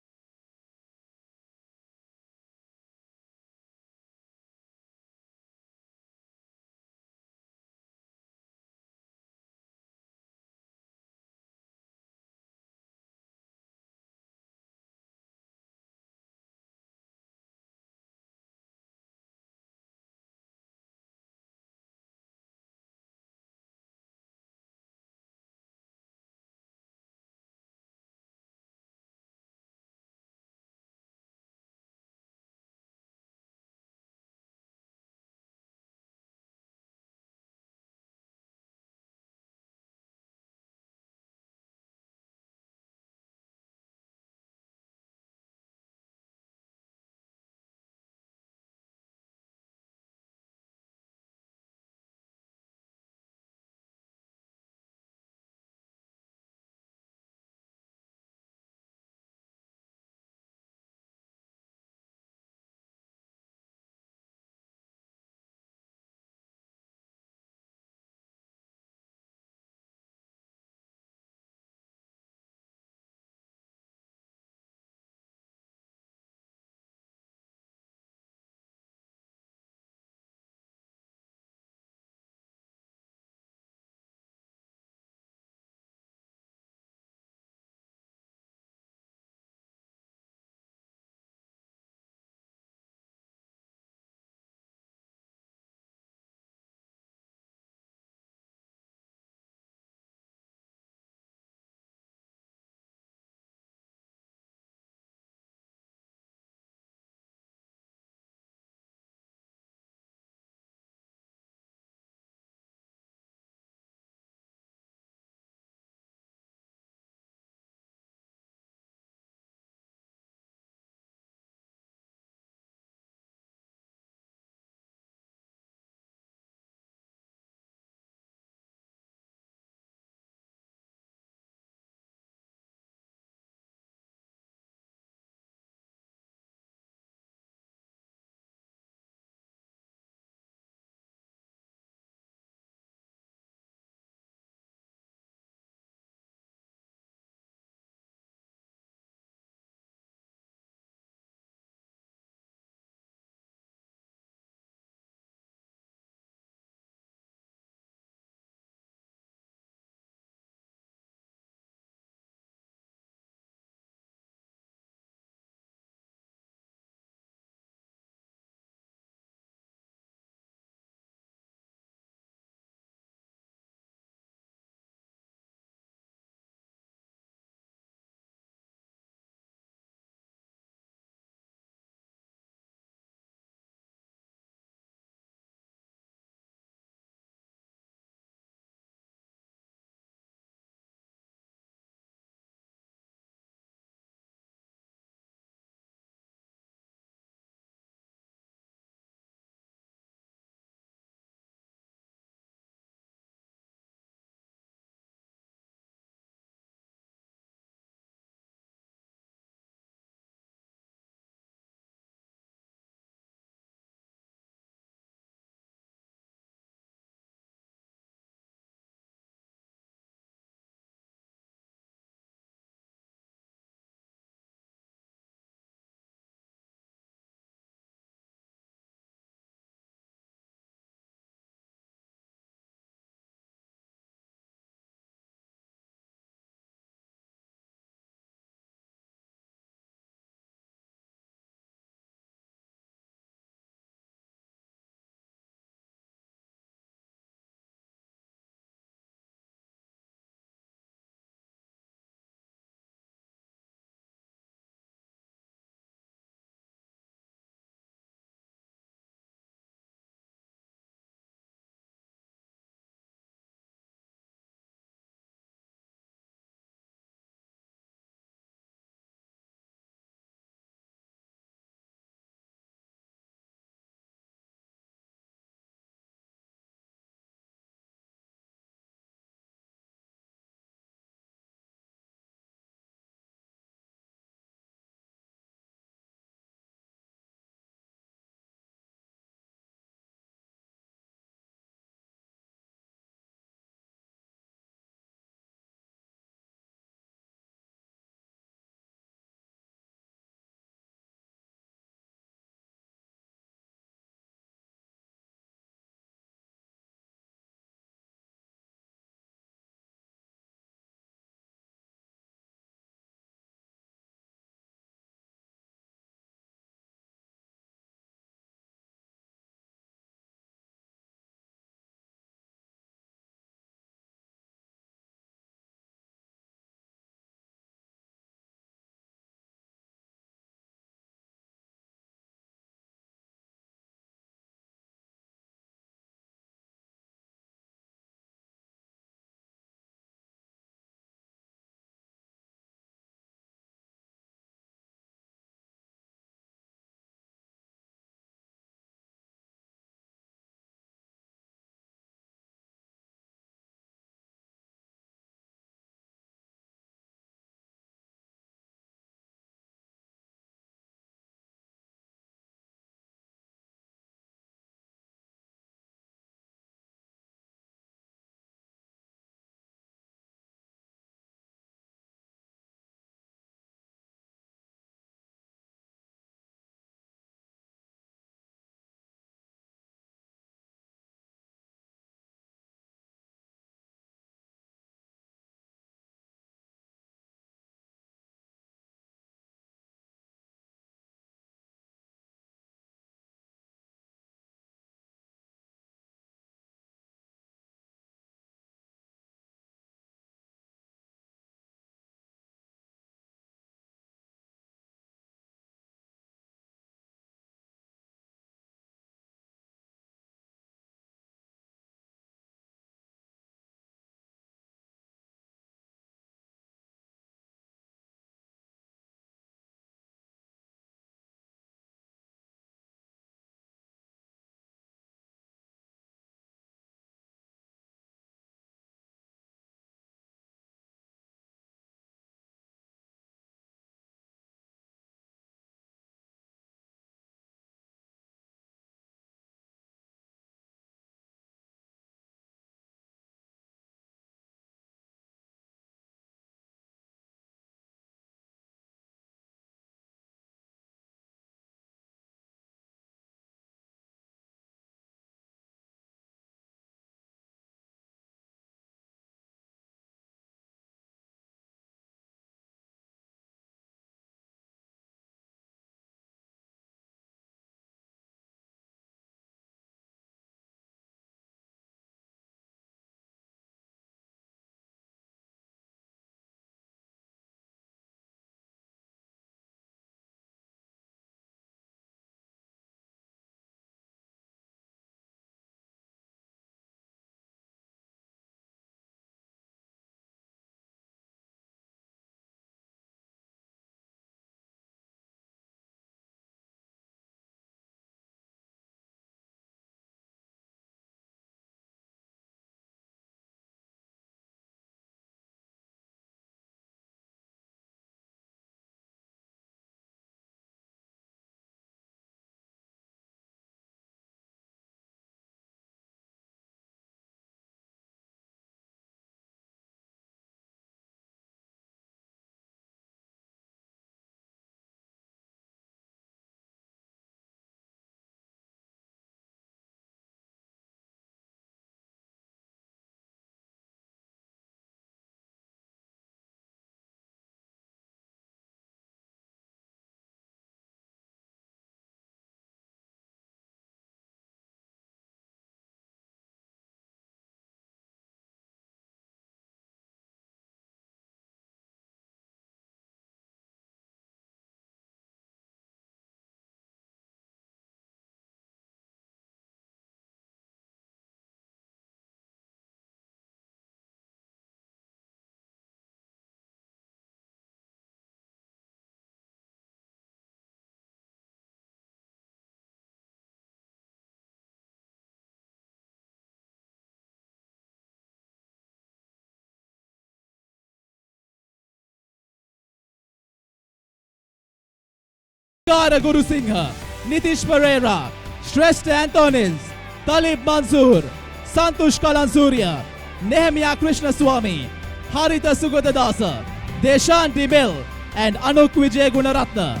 Gara Guru Singha, Nitish Pereira, Shrestha Antonis, Talib Mansoor, Santush Kalansurya, Nehemiah Krishnaswamy, Haritha Sugathadasa, Deshanti Mill, and Anuk Vijay Gunaratna.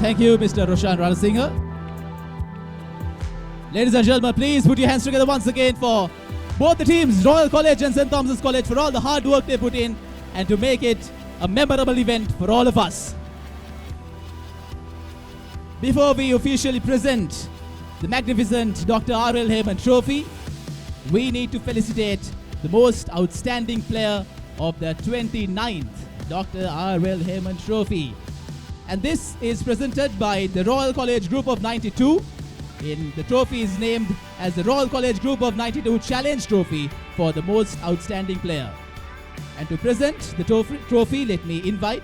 Thank you, Mr. Roshan Ranasinghe. Ladies and gentlemen, please put your hands together once again for both the teams, Royal College and St. Thomas's College, for all the hard work they put in and to make it a memorable event for all of us. Before we officially present the magnificent Dr. R.L. Hayman Trophy, we need to felicitate the most outstanding player of the 29th Dr. R.L. Hayman Trophy. And this is presented by the Royal College Group of 92. The trophy is named as the Royal College Group of 92 Challenge Trophy for the most outstanding player. And to present the trophy, let me invite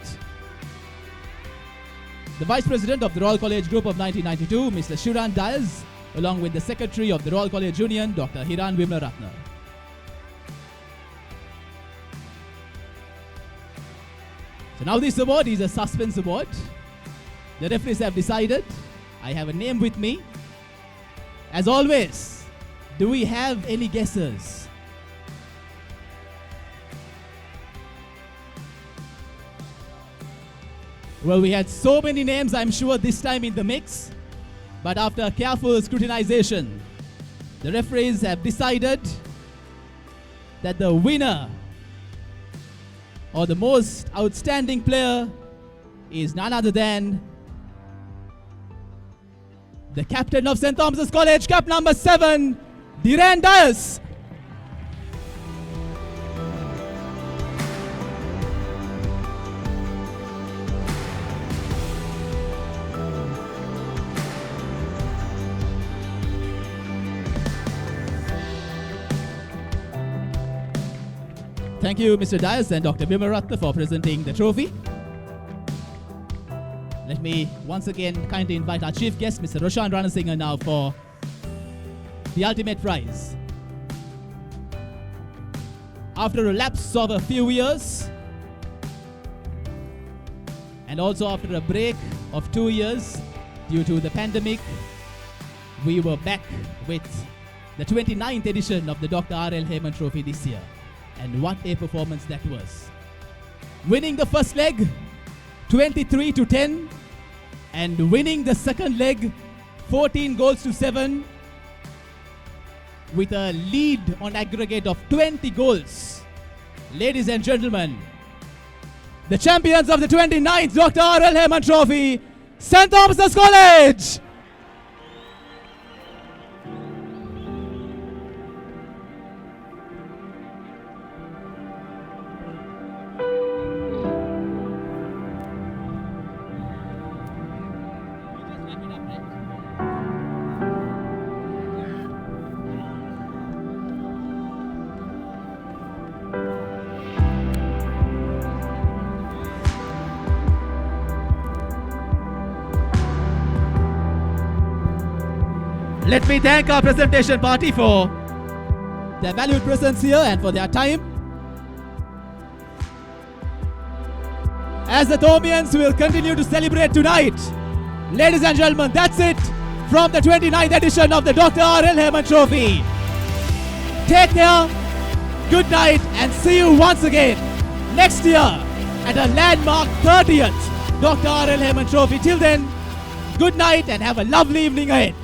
the Vice President of the Royal College Group of 1992, Mr. Shiran Dias, along with the Secretary of the Royal College Union, Dr. Hiran Vimlaratna. So now this award is a suspense award. The referees have decided. I have a name with me. As always, do we have any guesses? Well, we had so many names, I'm sure, this time in the mix. But after careful scrutinization, the referees have decided that the winner or the most outstanding player is none other than the captain of St. Thomas's College, cap number 7, Dhiren Dias. Thank you, Mr. Dias and Dr. Vimlaratna, for presenting the trophy. Let me once again kindly invite our chief guest, Mr. Roshan Ranasinghe, now for the ultimate prize. After a lapse of a few years, and also after a break of 2 years due to the pandemic, we were back with the 29th edition of the Dr. R.L. Hayman Trophy this year. And what a performance that was. Winning the first leg 23-10, and winning the second leg 14-7 with a lead on aggregate of 20 goals. Ladies and gentlemen, the champions of the 29th Dr. R.L. Hayman Trophy, St. Thomas's College! Let me thank our presentation party for their valued presence here and for their time. As the Thomians will continue to celebrate tonight. Ladies and gentlemen, that's it from the 29th edition of the Dr. R.L. Hayman Trophy. Take care, good night, and see you once again next year at a landmark 30th Dr. R.L. Hayman Trophy. Till then, good night and have a lovely evening ahead.